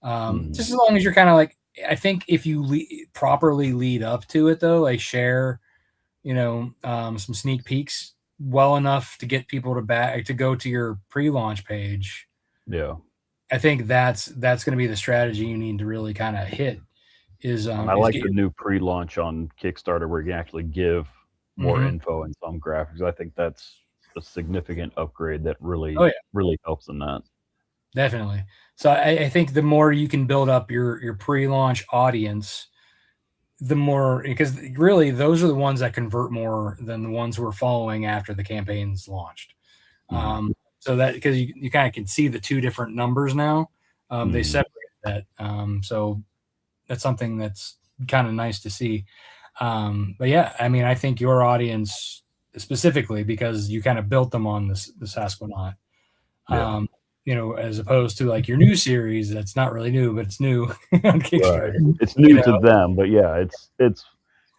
Just as long as you're kind of I think if you properly lead up to it, though, share, some sneak peeks well enough to get people to go to your pre-launch page. Yeah. I think that's going to be the strategy you need to really kind of hit. I like the new pre-launch on Kickstarter where you can actually give more info and some graphics. I think that's a significant upgrade that really helps in that. Definitely. So I think the more you can build up your pre-launch audience, the more, because really those are the ones that convert more than the ones who are following after the campaign's launched. So that, because you kind of can see the two different numbers now, they separate that. So that's something that's kind of nice to see. But yeah, I mean, I think your audience specifically, because you kind of built them on the Sasquatch, as opposed to your new series that's not really new, but it's new on Kickstarter. Right. It's new to them, but yeah, it's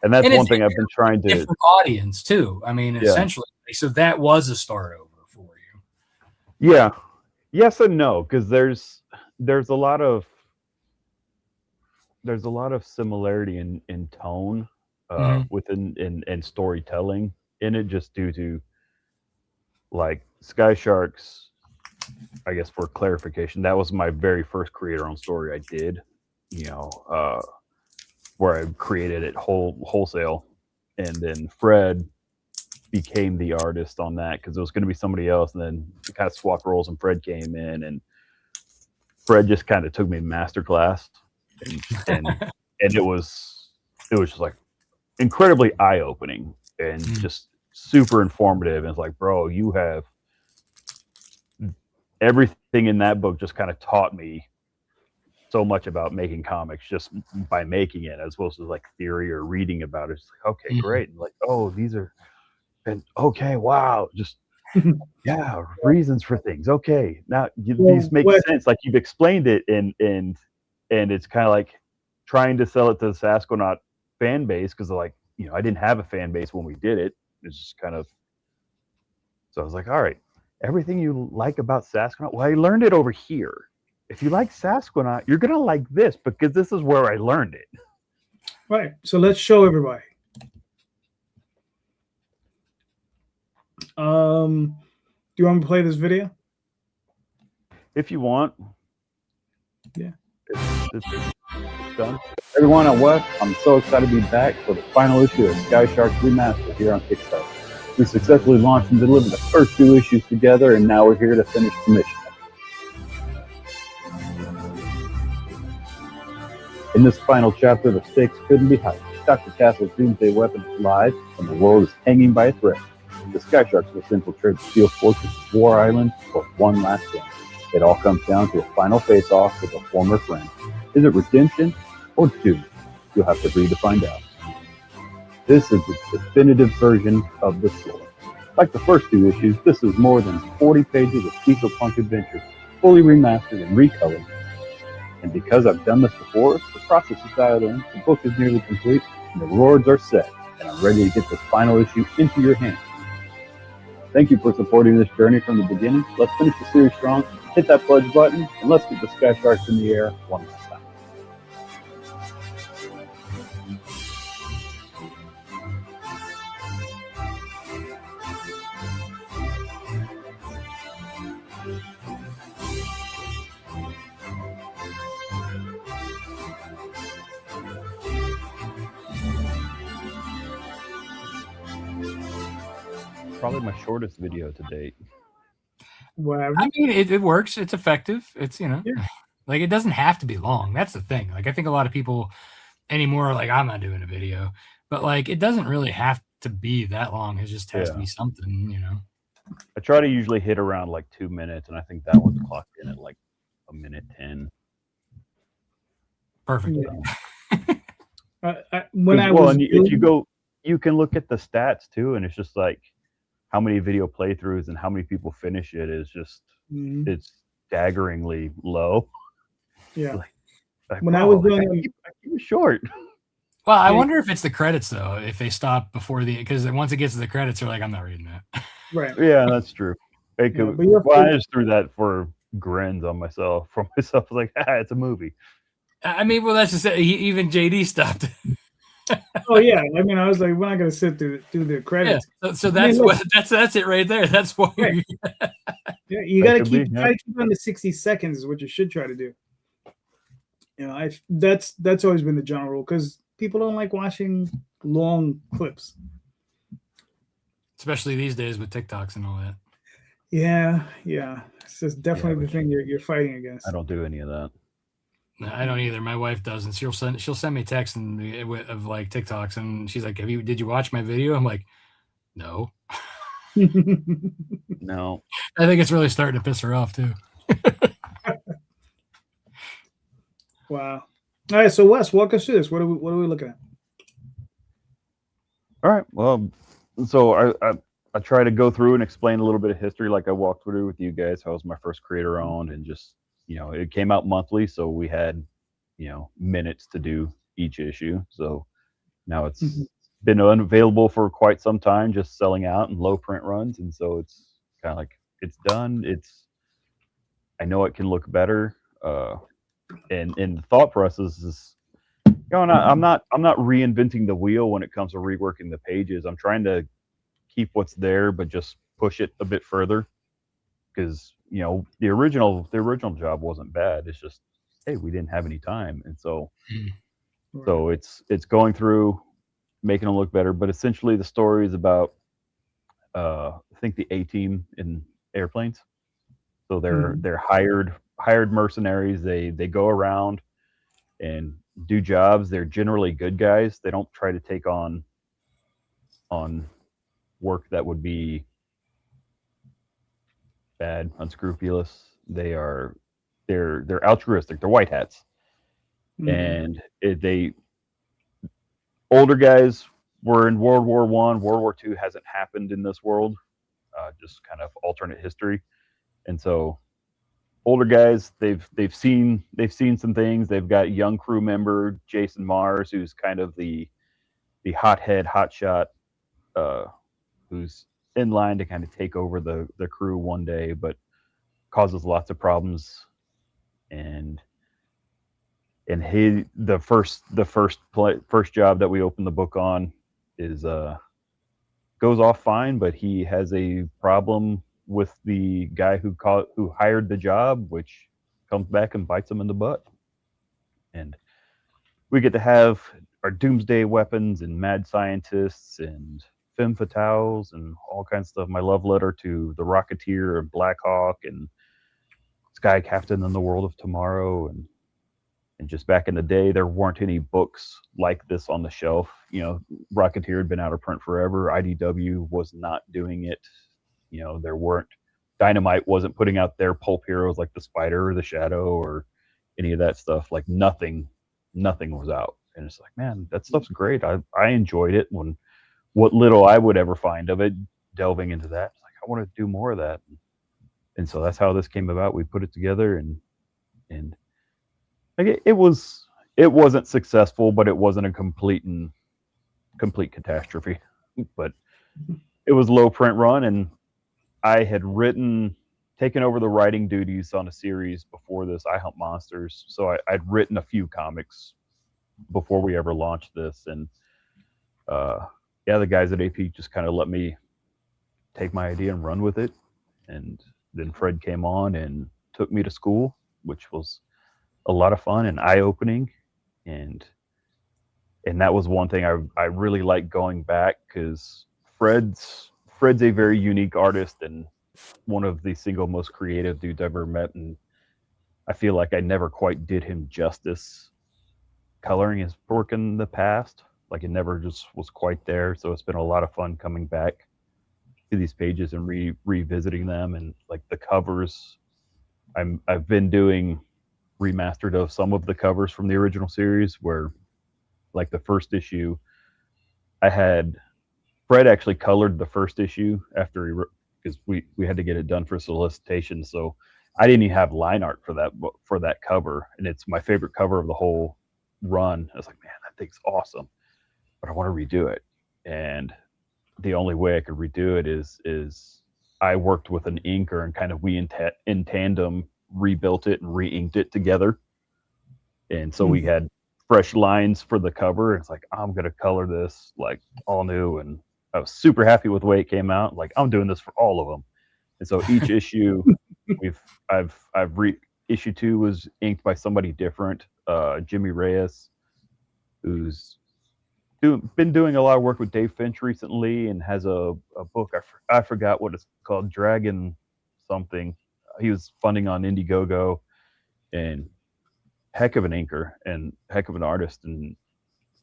and that's one thing I've been trying to. Different audience too. I mean, essentially, so that was a start over for you. Yeah, yes and no, because there's a lot of similarity in tone within and storytelling in it, just due to Sky Sharks. I guess for clarification, that was my very first creator-owned story I did. where I created it wholesale, and then Fred became the artist on that because it was going to be somebody else, and then we kind of swapped roles, and Fred came in, and Fred just kind of took me masterclass, and it was just like incredibly eye opening and just super informative. And it's like, bro, you have everything in that book just kind of taught me so much about making comics just by making it, as opposed to like theory or reading about it. It's like, okay, great. And like, oh, these are, and okay, wow, just yeah, reasons for things. Okay, now these make sense. Like you've explained it, and it's kind of like trying to sell it to the Sasquatch fan base, because like, I didn't have a fan base when we did it. It's just kind of, so I was like, all right, everything you like about Sasquatch, well, I learned it over here. If you like Sasquatch, you're gonna like this because this is where I learned it. Right. So let's show everybody. Do you want me to play this video? If you want. Yeah. It's done. Everyone at West, I'm so excited to be back for the final issue of Sky Shark Remastered here on Kickstarter. We successfully launched and delivered the first 2 issues together, and now we're here to finish the mission. In this final chapter, the stakes couldn't be higher. Dr. Castle's doomsday weapon is live, and the world is hanging by a thread. The Sky Sharks must infiltrate the Steel Fortress of War Island for one last chance. It all comes down to a final face-off with a former friend. Is it redemption or doom? You'll have to read to find out. This is the definitive version of the story. Like the first 2 issues, this is more than 40 pages of diesel punk adventures, fully remastered and recolored. And because I've done this before, the process is dialed in, the book is nearly complete, and the rewards are set, and I'm ready to get this final issue into your hands. Thank you for supporting this journey from the beginning. Let's finish the series strong, hit that pledge button, and let's get the Sky Sharks in the air one last time. Probably my shortest video to date. Whatever. I mean, it works. It's effective. It's, like it doesn't have to be long. That's the thing. Like I think a lot of people anymore are like, I'm not doing a video, but like it doesn't really have to be that long. It just has to be something, I try to usually hit around like 2 minutes, and I think that one's clocked in at like 1:10. Perfect. If you go, you can look at the stats too, and it's just like how many video playthroughs and how many people finish it is just it's staggeringly low. Yeah. Like, when I was doing I keep it short. Well, I wonder if it's the credits though. If they stop before because once it gets to the credits, they're like, I'm not reading that. Right. Yeah, that's true. I just threw that for grins on myself. For myself, like, it's a movie. I mean, well, that's just it. Even JD stopped. Oh yeah, I mean, I was like, we're not gonna sit through the credits. Yeah. So that's that's it right there. That's what. Right. Yeah, you gotta keep on the 60 seconds is what you should try to do. That's always been the general rule because people don't like watching long clips, especially these days with TikToks and all that. Yeah, it's just definitely the thing you're fighting against. I don't do any of that. No, I don't either. My wife doesn't. She'll send me texts of like TikToks, and she's like, did you watch my video? I'm like, no. No. I think it's really starting to piss her off too. Wow. All right, so Wes, walk us through this. What are we looking at? All right. Well, so I try to go through and explain a little bit of history, like I walked through with you guys. How it was my first creator owned, and just it came out monthly, so we had minutes to do each issue. So now it's been unavailable for quite some time, just selling out and low print runs, and so it's kind of like it's done. I know it can look better, and the thought process is, I'm not reinventing the wheel when it comes to reworking the pages. I'm trying to keep what's there, but just push it a bit further, because the original job wasn't bad. It's just hey, we didn't have any time. And so Right. it's going through making them look better. But essentially, the story is about I think the A team in airplanes. So Mhm. they're hired mercenaries. They go around and do jobs. They're generally good guys. They don't try to take on work that would be bad, unscrupulous. They're altruistic. They're white hats, Mhm. and they older guys were in World War I. World War II hasn't happened in this world, just kind of alternate history. And so older guys, they've seen some things. They've got young crew member Jason Mars, who's kind of the hothead, hotshot, uh, who's in line to kind of take over the crew one day, but causes lots of problems. And he the first job that we open the book on is goes off fine, but he has a problem with the guy who hired the job, which comes back and bites him in the butt. And we get to have our doomsday weapons and mad scientists and femme fatales and all kinds of stuff. My love letter to the Rocketeer and Black Hawk and Sky Captain in the World of Tomorrow. And just back in the day, there weren't any books like this on the shelf. Rocketeer had been out of print forever. IDW was not doing it. There weren't Dynamite wasn't putting out their pulp heroes like the Spider or the Shadow or any of that stuff. Like nothing was out. And it's like, man, that stuff's great. I enjoyed it when what little I would ever find of it, delving into that. It's like I want to do more of that. And so that's how this came about. We put it together and like it wasn't successful, but it wasn't a complete catastrophe. But it was low print run, and I had taken over the writing duties on a series before this, I Hunt Monsters. So I'd written a few comics before we ever launched this, and yeah, the guys at AP just kind of let me take my idea and run with it. And then Fred came on and took me to school, which was a lot of fun and eye opening, and that was one thing I really like going back because Fred's a very unique artist and one of the single most creative dudes I've ever met, and I feel like I never quite did him justice coloring his work in the past. Like it never just was quite there. So it's been a lot of fun coming back to these pages and revisiting them, and like the covers. I've been doing remastered of some of the covers from the original series where like the first issue I had Fred actually colored the first issue after because we had to get it done for solicitation. So I didn't even have line art for that cover, and it's my favorite cover of the whole run. I was like, man, that thing's awesome, but I want to redo it, and the only way I could redo it is I worked with an inker and kind of we in tandem rebuilt it and re-inked it together, and so we had fresh lines for the cover. It's like I'm gonna color this like all new, and I was super happy with the way it came out. Like I'm doing this for all of them, and so each issue I've issue 2 was inked by somebody different. Jimmy Reyes, who's been doing a lot of work with Dave Finch recently, and has a book I forgot what it's called, Dragon something. He was funding on Indiegogo, and heck of an inker and heck of an artist, and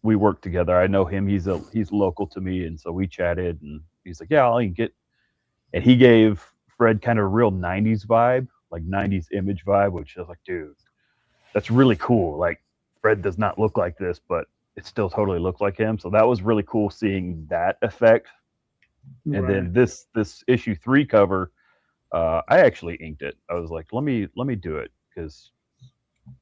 we worked together. I know him. He's local to me, and so we chatted, and he's like, "Yeah, I'll ink it." And he gave Fred kind of a real '90s vibe, like '90s image vibe, which I was like, dude, that's really cool. Like Fred does not look like this, but it still totally looked like him. So that was really cool seeing that effect. And Right. then this issue 3 cover, I actually inked it. I was like, let me do it because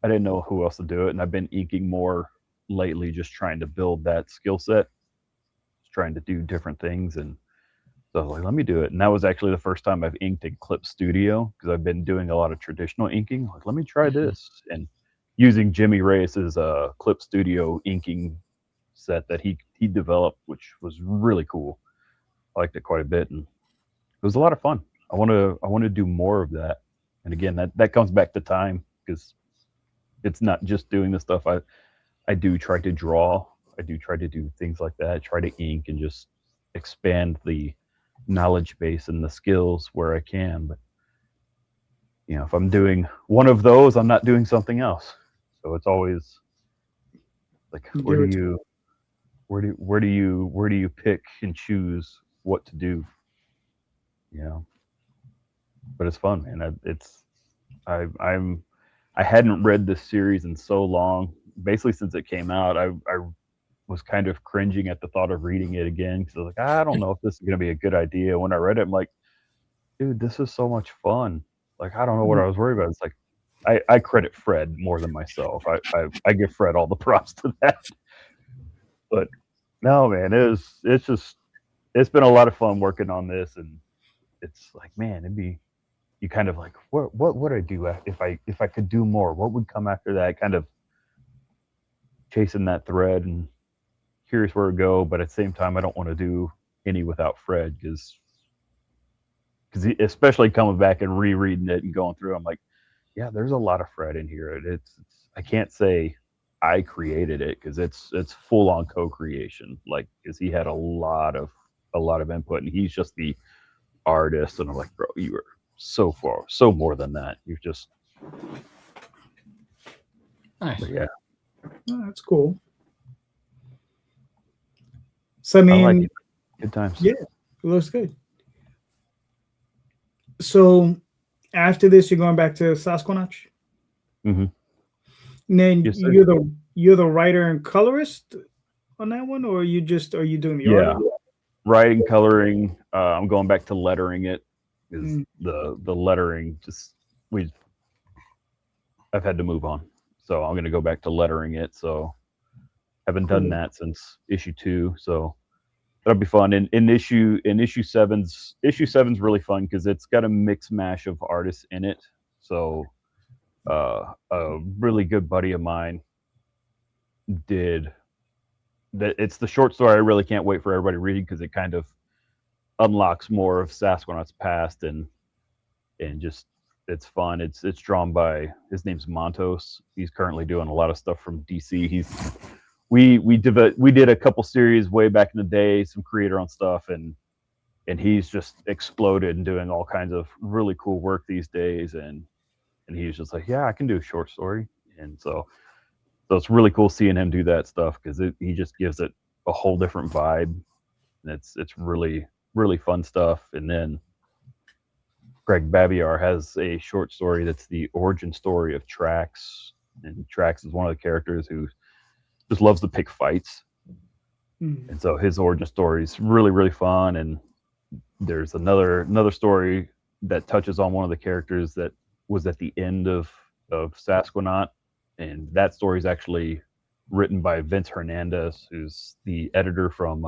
I didn't know who else to do it, and I've been inking more lately, just trying to build that skill set, just trying to do different things. And so I was like, let me do it. And that was actually the first time I've inked in Clip Studio because I've been doing a lot of traditional inking. Like, let me try this. And using Jimmy Reyes's Clip Studio inking set that he developed, which was really cool. I liked it quite a bit, and it was a lot of fun. I want to do more of that. And again, that comes back to time because it's not just doing the stuff. I do try to draw. I do try to do things like that. Try to ink and just expand the knowledge base and the skills where I can. But if I'm doing one of those, I'm not doing something else. So it's always like, where do you pick and choose what to do? But it's fun, man. I hadn't read this series in so long, basically since it came out. I was kind of cringing at the thought of reading it again because I was like, I don't know if this is going to be a good idea. When I read it, I'm like, dude, this is so much fun. Like, I don't know what I was worried about. It's like, I credit Fred more than myself. I give Fred all the props to that. But no, man, it's been a lot of fun working on this, and it's like, man, you kind of like, what would I do if I could do more? What would come after that? Kind of chasing that thread and curious where it go, but at the same time, I don't want to do any without Fred because especially coming back and rereading it and going through, I'm like, yeah, there's a lot of Fred in here. It's I can't say I created it because it's full on co-creation, like, because he had a lot of input and he's just the artist, and I'm like, bro, you were so more than that. You've just Nice. But yeah. Oh, that's cool. So I mean, I like it. Good times. Yeah, it looks good. So after this, you're going back to Sasquatch. Mm-hmm. And then Yes, sir. you're the writer and colorist on that one, or are you doing the art? Writing, coloring. I'm going back to lettering it. Is the lettering just I've had to move on, so I'm going to go back to lettering it. So haven't done that since issue 2. So that'll be fun. In issue 7's really fun because it's got a mix mash of artists in it. So a really good buddy of mine did that. It's the short story I really can't wait for everybody reading because it kind of unlocks more of Sasquatch's past and just it's fun. It's drawn by, his name's Montos. He's currently doing a lot of stuff from DC. We did a couple series way back in the day, some creator-owned stuff, and he's just exploded and doing all kinds of really cool work these days. And he's just like, yeah, I can do a short story. And so it's really cool seeing him do that stuff because he just gives it a whole different vibe. And it's really, really fun stuff. And then Greg Babiar has a short story that's the origin story of Trax. And Trax is one of the characters who just loves to pick fights. And so his origin story is really, really fun. And there's another story that touches on one of the characters that was at the end of Sasquatch. And that story is actually written by Vince Hernandez, who's the editor from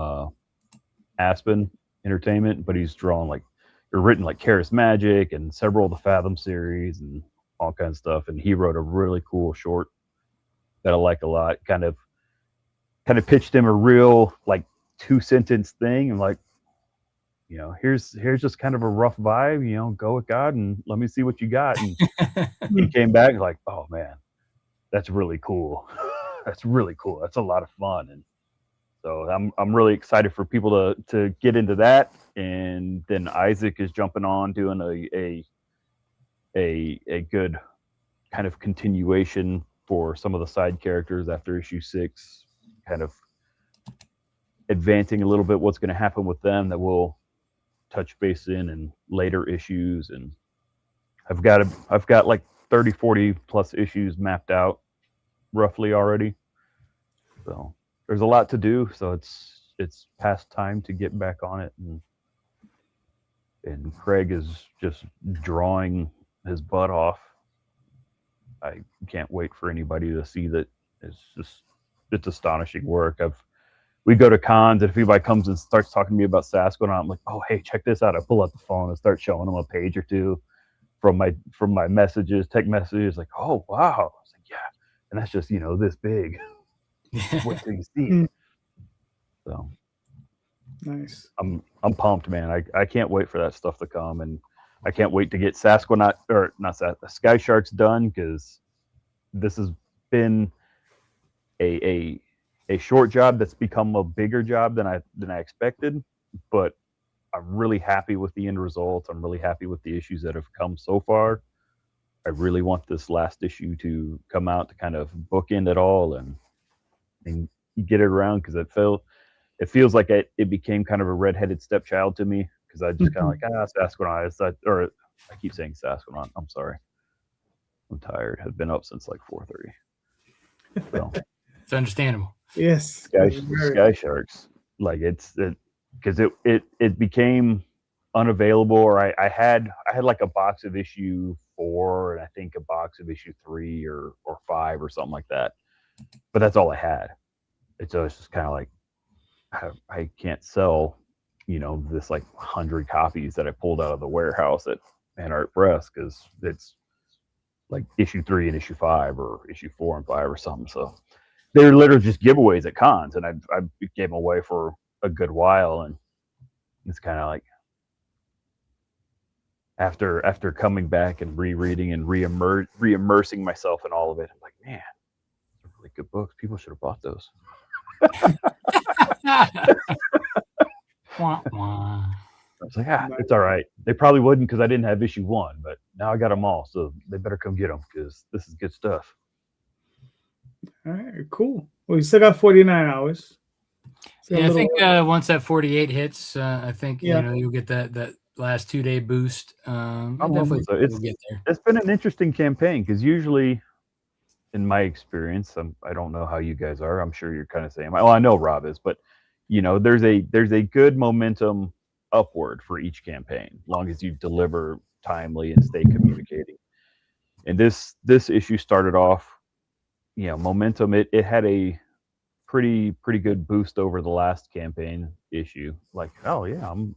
Aspen Entertainment, but he's written like Karis Magic and several of the Fathom series and all kinds of stuff. And he wrote a really cool short that I like a lot. Kind of pitched him a real like 2-sentence thing and like, here's just kind of a rough vibe, go with God and let me see what you got. And he came back like, oh man, that's really cool. That's really cool. That's a lot of fun. And so I'm really excited for people to get into that. And then Isaac is jumping on doing a good kind of continuation for some of the side characters after issue 6, kind of advancing a little bit what's going to happen with them that we'll touch base in later issues. And I've got like 30-40 plus issues mapped out roughly already. So there's a lot to do. So it's past time to get back on it. And Craig is just drawing his butt off. I can't wait for anybody to see that. It's astonishing work. We go to cons, and if anybody comes and starts talking to me about Sasquatch, I'm like, oh, hey, check this out. I pull out the phone and start showing them a page or two from my messages, tech messages, like, oh, wow. I was like, yeah. And that's just, this big. Wait till you see it. So Nice. I'm pumped, man. I can't wait for that stuff to come, and I can't wait to get Sasquatch or not Sky Sharks done, because this is been a short job that's become a bigger job than I expected, but I'm really happy with the end results. I'm really happy with the issues that have come so far. I really want this last issue to come out to kind of bookend it all and get it around, because it feels like it became kind of a redheaded stepchild to me, because I just kind of like, Sasquatch, or I keep saying Sasquatch. I'm sorry. I'm tired. I've been up since like 4:30. So It's understandable. Yes. Sky Sharks, like because it became unavailable, or I had like a box of issue 4 and I think a box of issue 3 or 5 or something like that, but that's all I had. It's just kind of like I can't sell, this like 100 copies that I pulled out of the warehouse at Man Art Press, because it's like issue 3 and issue 5 or issue 4 and 5 or something. So they're literally just giveaways at cons, and I gave them away for a good while, and it's kind of like after coming back and rereading and re-immersing myself in all of it, I'm like, man, those are really good books. People should have bought those. Wah, wah. I was like, it's all right. They probably wouldn't, because I didn't have issue 1, but now I got them all, so they better come get them, because this is good stuff. All right, cool. Well, you still got 49 hours. Yeah, I think once that 48 hits, I think you'll get that last 2-day boost. Definitely we'll get there. It's been an interesting campaign, because usually, in my experience, I don't know how you guys are. I'm sure you're kind of saying, well, I know Rob is, but there's a good momentum upward for each campaign, as long as you deliver timely and stay communicating. And this issue started off, momentum. It had a pretty good boost over the last campaign issue. Like, oh yeah, I'm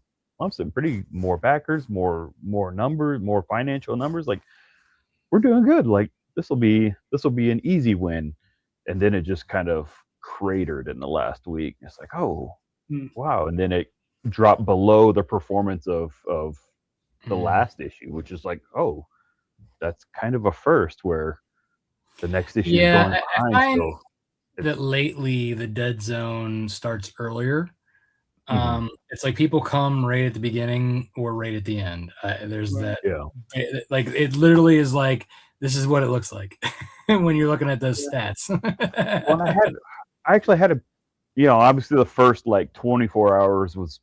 some pretty more backers, more numbers, more financial numbers. Like, we're doing good. Like, this will be an easy win. And then it just kind of cratered in the last week. It's like, oh wow. And then it dropped below the performance of the last issue, which is like, oh, that's kind of a first, where the next issue is going behind. So that lately the dead zone starts earlier. It's like people come right at the beginning or right at the end. There's that, like, it literally is like, this is what it looks like when you're looking at those stats. Well, I actually had obviously the first like 24 hours was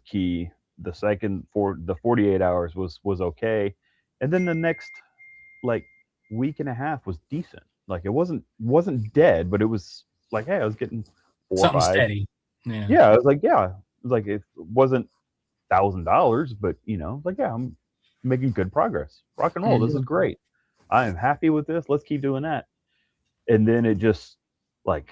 key. The second, for the 48 hours was okay, and then the next like week and a half was decent. Like, it wasn't dead, but it was like, hey, I was getting 4 something or 5. steady. Yeah, I was like, it wasn't $1,000, but like, yeah, I'm making good progress. Rock and roll. This is great. I am happy with this. Let's keep doing that. And then it just like,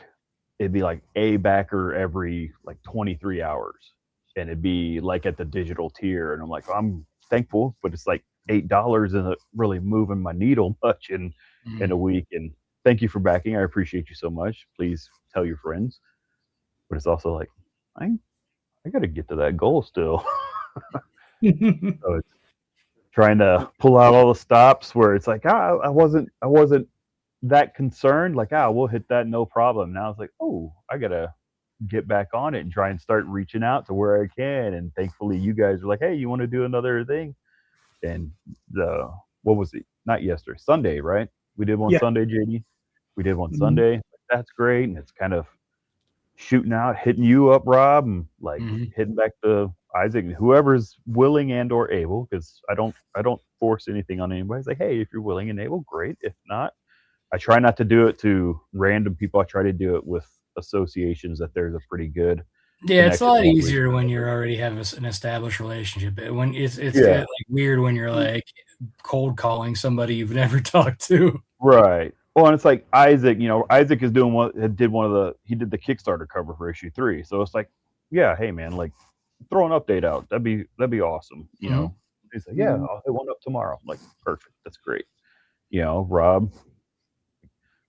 it'd be like a backer every like 23 hours, and it'd be like at the digital tier, and I'm like, I'm thankful, but it's like $8 isn't really moving my needle much in a week. And thank you for backing. I appreciate you so much. Please tell your friends. But it's also like, I got to get to that goal still. So it's trying to pull out all the stops where it's like, I wasn't that concerned. Like, we'll hit that, no problem. Now it's like, oh, I got to get back on it and try and start reaching out to where I can. And thankfully you guys are like, hey, you want to do another thing? And what was it? Not yesterday, Sunday, right? We did one Sunday, JD. We did one Sunday. That's great. And it's kind of shooting out, hitting you up, Rob, and like hitting back to Isaac, whoever's willing and or able, because I don't force anything on anybody. It's like, hey, if you're willing and able, great. If not, I try not to do it to random people. I try to do it with associations that there's a pretty good. Yeah, it's a lot easier when you already have an established relationship. When it's like weird when you're like cold calling somebody you've never talked to. Right. Well, and it's like Isaac. Isaac is doing he did the Kickstarter cover for issue 3. So it's like, yeah, hey man, like, throw an update out. That'd be awesome. He's like, yeah, I'll hit one up tomorrow. I'm like, perfect. That's great. Rob,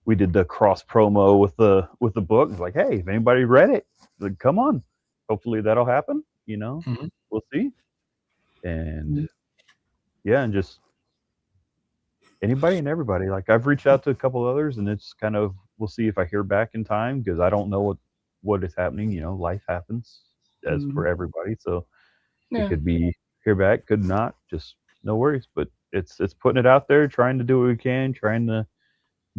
we did the cross promo with the book. It's like, hey, if anybody read it, like, come on. Hopefully that'll happen. We'll see. And and just anybody and everybody. Like I've reached out to a couple others, and it's kind of we'll see if I hear back in time because I don't know what is happening. You know, life happens as for everybody, so it could be hear back, could not. Just no worries. But it's putting it out there, trying to do what we can, trying to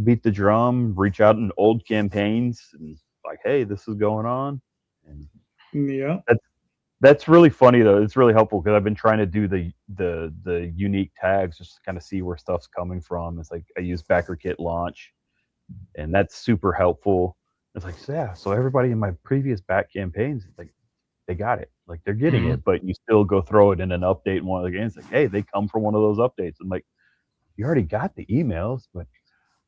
beat the drum, reach out in old campaigns, and like, hey, this is going on. And Yeah. That's really funny though. It's really helpful because I've been trying to do the unique tags just to kind of see where stuff's coming from. It's like I use BackerKit launch, and that's super helpful. It's like, yeah, so everybody in my previous back campaigns, it's like they got it, like they're getting it, but you still go throw it in an update in one of the games. Like, hey, they come from one of those updates. I'm like, you already got the emails, but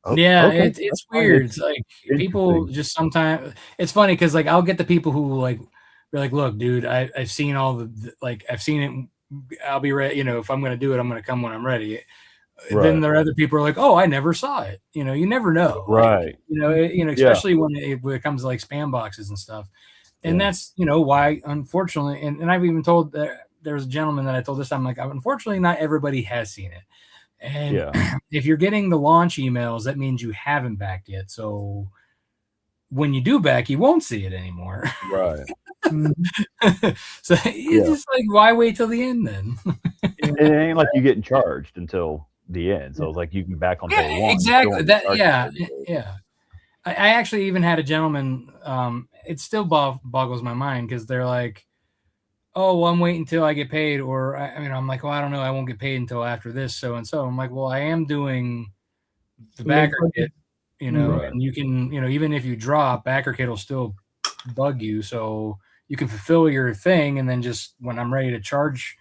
okay, it's weird. It's like people just sometimes it's funny because like I'll get the people who like be like, look, dude, I've seen all the like I've seen it. I'll be ready. You know, if I'm going to do it, I'm going to come when I'm ready. Right. Then there are other people who are like, oh, I never saw it. You know, you never know. Right. Like, especially when it comes to like spam boxes and stuff. And that's, why, unfortunately, and I've even told there was a gentleman that I told this time, like, unfortunately, not everybody has seen it. And if you're getting the launch emails, that means you haven't backed yet. So when you do back, you won't see it anymore. Right. So it's just like, why wait till the end then? It ain't like you getting charged until the end. So it's like you can back on day one. Exactly. I actually even had a gentleman, it still boggles my mind because they're like, oh, well, I'm waiting until I get paid. Or I'm like, well, I don't know. I won't get paid until after this. So and so. I'm like, well, I am doing the BackerKit, and you can, even if you drop, BackerKit will still bug you. So you can fulfill your thing. And then just when I'm ready to charge,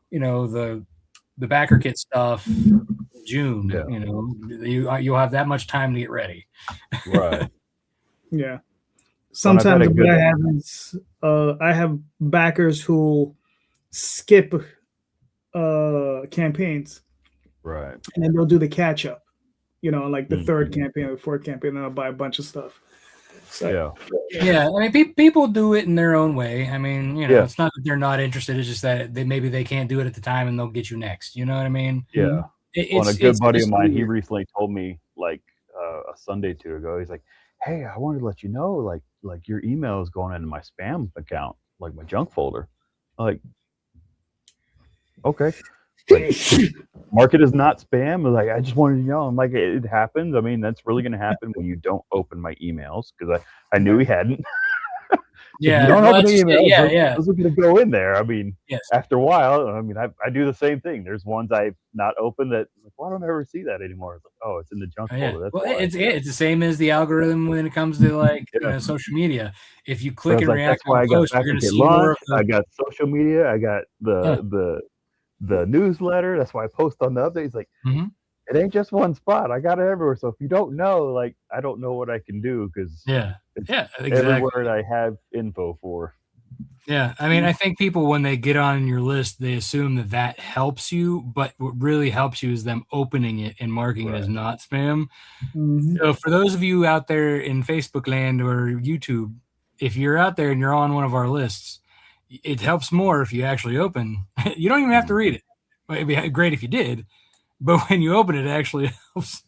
the BackerKit stuff, June, you'll have that much time to get ready. Right. Yeah. Sometimes what I have is I have backers who skip campaigns. Right. And then they'll do the catch up, like the third campaign or the fourth campaign, and they'll buy a bunch of stuff. So, yeah. I mean, people do it in their own way. I mean, it's not that they're not interested. It's just that maybe they can't do it at the time and they'll get you next. You know what I mean? Yeah. A good buddy of mine, he recently told me like a Sunday or two ago, he's like, hey, I wanted to let you know, like your email is going into my spam account, like my junk folder. I'm like, okay. Like, mark it as not spam. Like, I just wanted to know. I'm like, it happens. I mean, that's really going to happen when you don't open my emails because I knew he hadn't. Yeah, you don't open the emails. Those are going to go in there. I mean, after a while, I do the same thing. There's ones I've not opened that, like, why don't I ever see that anymore? It's like, oh, it's in the junk folder. That's it's the same as the algorithm when it comes to like social media. If you click and react on a post, you're going to see more of I got social media. I got the newsletter. That's why I post on the updates. Like, it ain't just one spot. I got it everywhere. So if you don't know, like, I don't know what I can do because exactly. Everywhere I have info for. Yeah, I mean, I think people when they get on your list, they assume that helps you, but what really helps you is them opening it and marking it as not spam. So for those of you out there in Facebook land or YouTube, if you're out there and you're on one of our lists, it helps more if you actually open. You don't even have to read it. It'd be great if you did, but when you open it, it actually helps.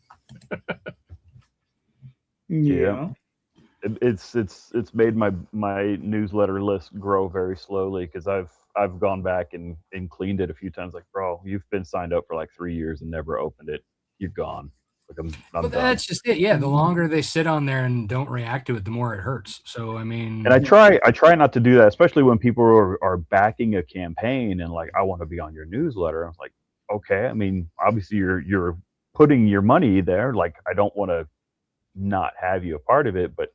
Yeah. It's made my newsletter list grow very slowly because I've gone back and cleaned it a few times. Like, bro, you've been signed up for like 3 years and never opened it. You're gone. Like I'm done. That's just it. Yeah, the longer they sit on there and don't react to it, the more it hurts. So I mean, and I try not to do that, especially when people are backing a campaign and like, I want to be on your newsletter. I was like, okay. I mean, obviously you're putting your money there. Like, I don't want to not have you a part of it, but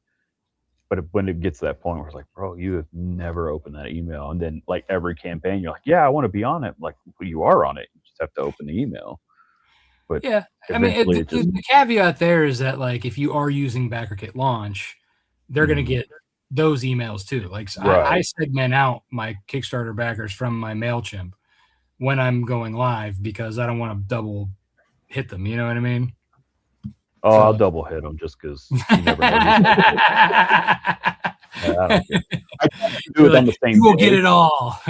when it gets to that point where it's like, bro, you have never opened that email, and then like every campaign, you're like, yeah, I want to be on it. Like, well, you are on it. You just have to open the email. But yeah, I mean, the caveat there is that like if you are using BackerKit launch, they're going to get those emails too. Like I segment out my Kickstarter backers from my MailChimp when I'm going live because I don't want to double hit them. You know what I mean? Oh, I'll double hit them just because you never know. I don't care. I try not to do it on the same day. You will get it all.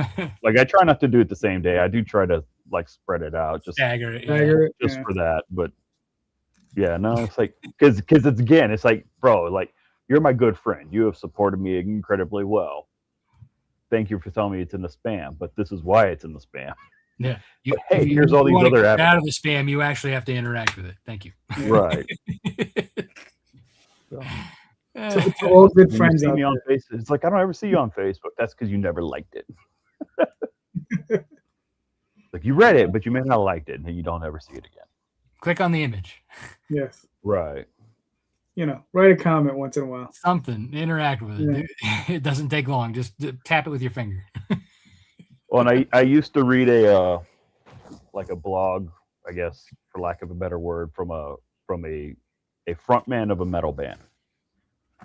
Like, I try not to do it the same day. I do try to like spread it out, just stagger it, just for that. But Yeah, no, it's like because it's again, it's like, bro, like you're my good friend. You have supported me incredibly well. Thank you for telling me it's in the spam, but this is why it's in the spam. Yeah. But hey, here's you all these want to other keep it out of avenues. the spam, you actually have to interact with it. Thank you. Right. So, To all good when you friends see out me on there. Facebook, it's like I don't ever see you on Facebook. That's because you never liked it. Like you read it, but you may not have liked it, and you don't ever see it again. Click on the image. Yes. Right. Write a comment once in a while. Something. Interact with it. It doesn't take long. Just tap it with your finger. Well, and I used to read a blog, I guess, for lack of a better word, from a frontman of a metal band,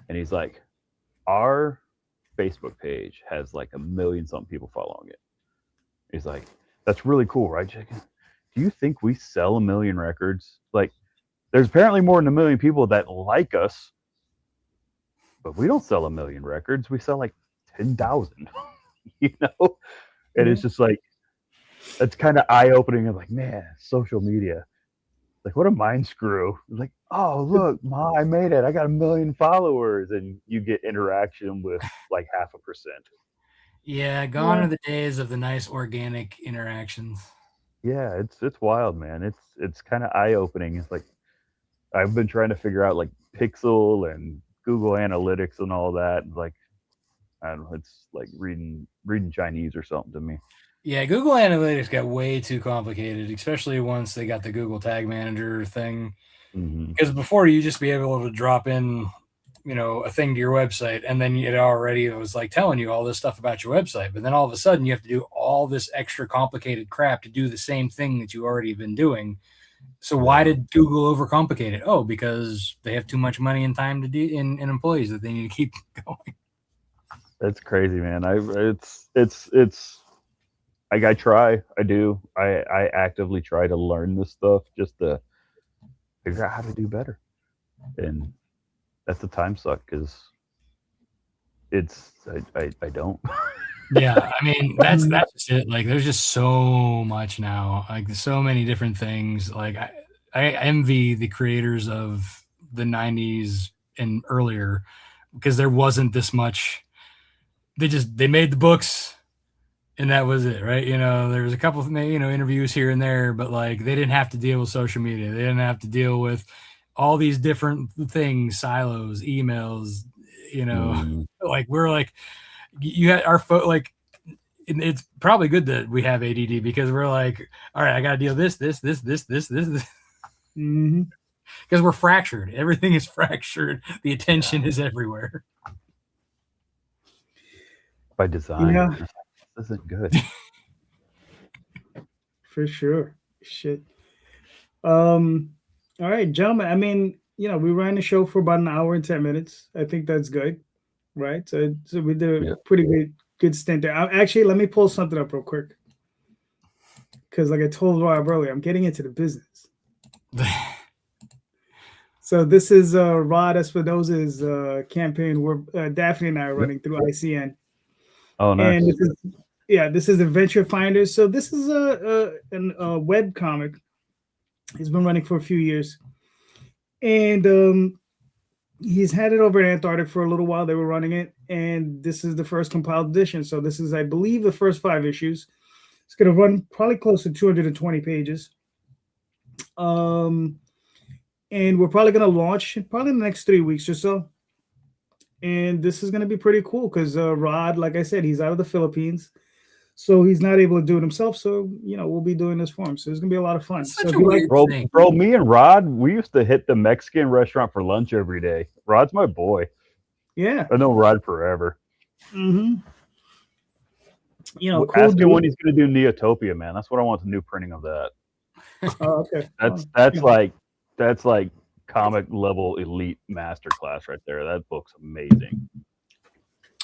and he's like, our Facebook page has like 1 million something people following it. He's like, that's really cool, right, Chicken? Do you think we sell 1 million records? Like, there's apparently more than 1 million people that like us, but we don't sell 1 million records. We sell like 10,000, And it's just like, that's kind of eye opening. I'm like, man, social media, like what a mind screw. Like, oh look, Ma, I made it. I got 1 million followers, and you get interaction with like 0.5%. Yeah, gone are the days of the nice organic interactions. Yeah, it's wild, man. It's kind of eye opening. It's like I've been trying to figure out like Pixel and Google Analytics and all that. And like I don't know, it's like reading Chinese or something to me. Yeah, Google Analytics got way too complicated, especially once they got the Google Tag Manager thing. Mm-hmm. Because before you just be able to drop in, a thing to your website, and then it was like telling you all this stuff about your website. But then all of a sudden you have to do all this extra complicated crap to do the same thing that you already been doing. So why did Google overcomplicate it? Oh, because they have too much money and time to do in employees that they need to keep going. That's crazy, man. I try. I do. I actively try to learn this stuff just to figure out how to do better. And that's a time suck because I don't. Yeah, I mean that's just it. Like there's just so much now. Like there's so many different things. Like I envy the creators of the 90s and earlier because there wasn't this much. They made the books and that was it, right? There was a couple of interviews here and there, but like they didn't have to deal with social media. They didn't have to deal with all these different things, silos, emails, like we're like you had our like it's probably good that we have ADD because we're like, all right, I got to deal this. Mm-hmm. Because we're fractured. Everything is fractured. The attention is everywhere. By design. Yeah. This isn't good. For sure. Shit. All right, gentlemen. I mean, we ran the show for about 1 hour and 10 minutes. I think that's good. Right. So we did a pretty good stint there. Actually, let me pull something up real quick. Because like I told Rob earlier, I'm getting into the business. So this is Rod Espinosa's campaign where Daphne and I are running through ICN. Oh, nice. And this is Adventure Finders. So this is a web comic. He's been running for a few years. And he's had it over in Antarctic for a little while. They were running it. And this is the first compiled edition. So this is, I believe, the first 5 issues. It's going to run probably close to 220 pages. And we're probably going to launch probably in the next 3 weeks or so. And this is going to be pretty cool because Rod, like I said, he's out of the Philippines. So he's not able to do it himself. So, we'll be doing this for him. So it's going to be a lot of fun. So bro, me and Rod, we used to hit the Mexican restaurant for lunch every day. Rod's my boy. Yeah. I know Rod forever. Mm-hmm. Cool. Ask him when he's going to do Neotopia, man. That's what I want, the new printing of that. Oh, okay. That's like comic level elite masterclass right there. That book's amazing.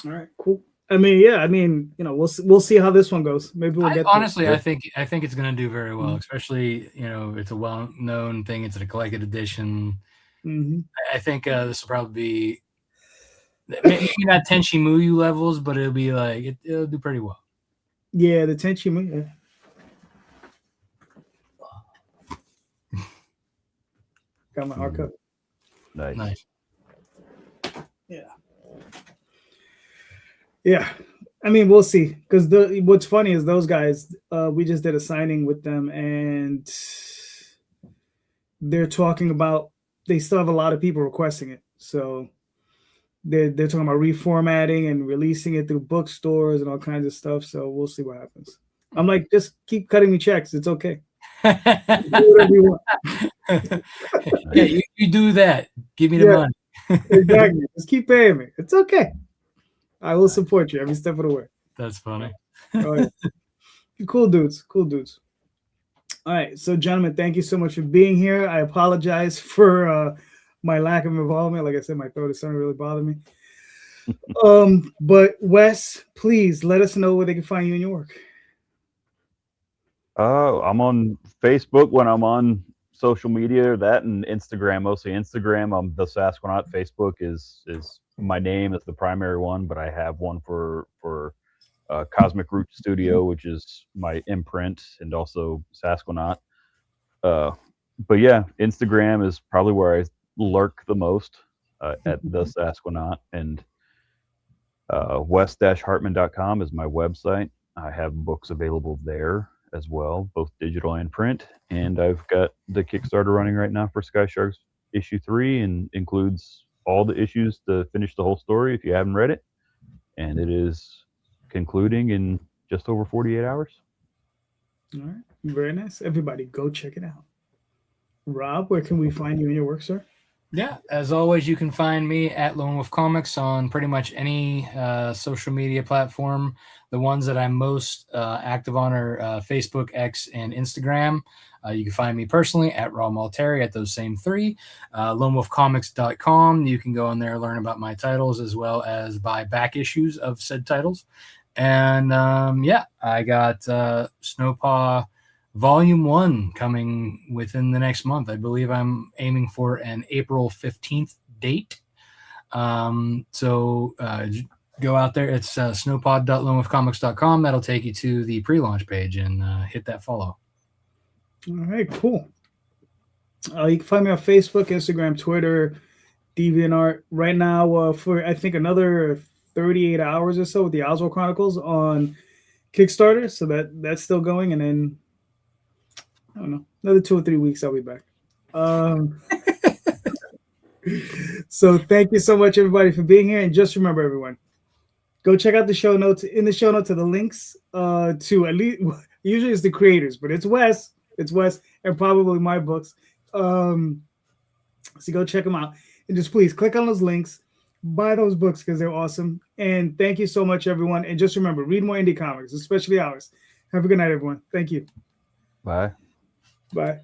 All right, cool. We'll see how this one goes. Maybe we'll get honestly, I think it's going to do very well, especially, it's a well-known thing. It's a collected edition. Mm-hmm. I think this will probably be maybe not Tenchi Muyu levels, but it'll be like it'll do pretty well. Yeah, the Tenchi Muyu. Got my hardcover. Nice. Yeah. I mean, we'll see. Because what's funny is those guys, we just did a signing with them, and they're talking about they still have a lot of people requesting it. So they're talking about reformatting and releasing it through bookstores and all kinds of stuff. So we'll see what happens. I'm like, just keep cutting me checks. It's okay. Do whatever you want. Yeah, you do that. Give me the money. Exactly. Just keep paying me. It's okay. I will support you every step of the way. That's funny. Oh, yeah. Cool dudes. Cool dudes. All right. So, gentlemen, thank you so much for being here. I apologize for my lack of involvement. Like I said, my throat is starting to really bother me. But Wes, please let us know where they can find you in your work. I'm on Facebook when I'm on social media, that and Instagram, mostly Instagram. The Sasquatch. Facebook is my name is the primary one, but I have one for Cosmic Root Studio, which is my imprint, and also Sasquatch. But yeah, Instagram is probably where I lurk the most, at the Sasquatch, and west-hartman.com is my website. I have books available there as well, both digital and print. And I've got the Kickstarter running right now for Sky Sharks issue 3, and includes all the issues to finish the whole story if you haven't read it. And it is concluding in just over 48 hours. All right. Very nice. Everybody go check it out. Rob, where can we find you in your work, sir? Yeah, as always, you can find me at Lone Wolf Comics on pretty much any social media platform. The ones that I'm most active on are Facebook, X, and Instagram. You can find me personally at Raw Multari at those same three. LoneWolfComics.com. You can go on there, learn about my titles, as well as buy back issues of said titles. And yeah, I got Snowpaw Volume 1 coming within the next month. I believe I'm aiming for an April 15th date. So go out there. It's snowpod.lonewolfcomics.com. That'll take you to the pre-launch page, and hit that follow. All right, cool. You can find me on Facebook, Instagram, Twitter, DeviantArt. Right now, for I think another 38 hours or so with the Oswald Chronicles on Kickstarter. So that's still going, and then I don't know, another 2 or 3 weeks I'll be back. So thank you so much, everybody, for being here. And just remember, everyone, go check out the show notes. In the show notes are the links to at least, usually it's the creators, but it's Wes, and probably my books. So go check them out. And just please click on those links, buy those books because they're awesome. And thank you so much, everyone. And just remember, read more indie comics, especially ours. Have a good night, everyone. Thank you. Bye. Bye.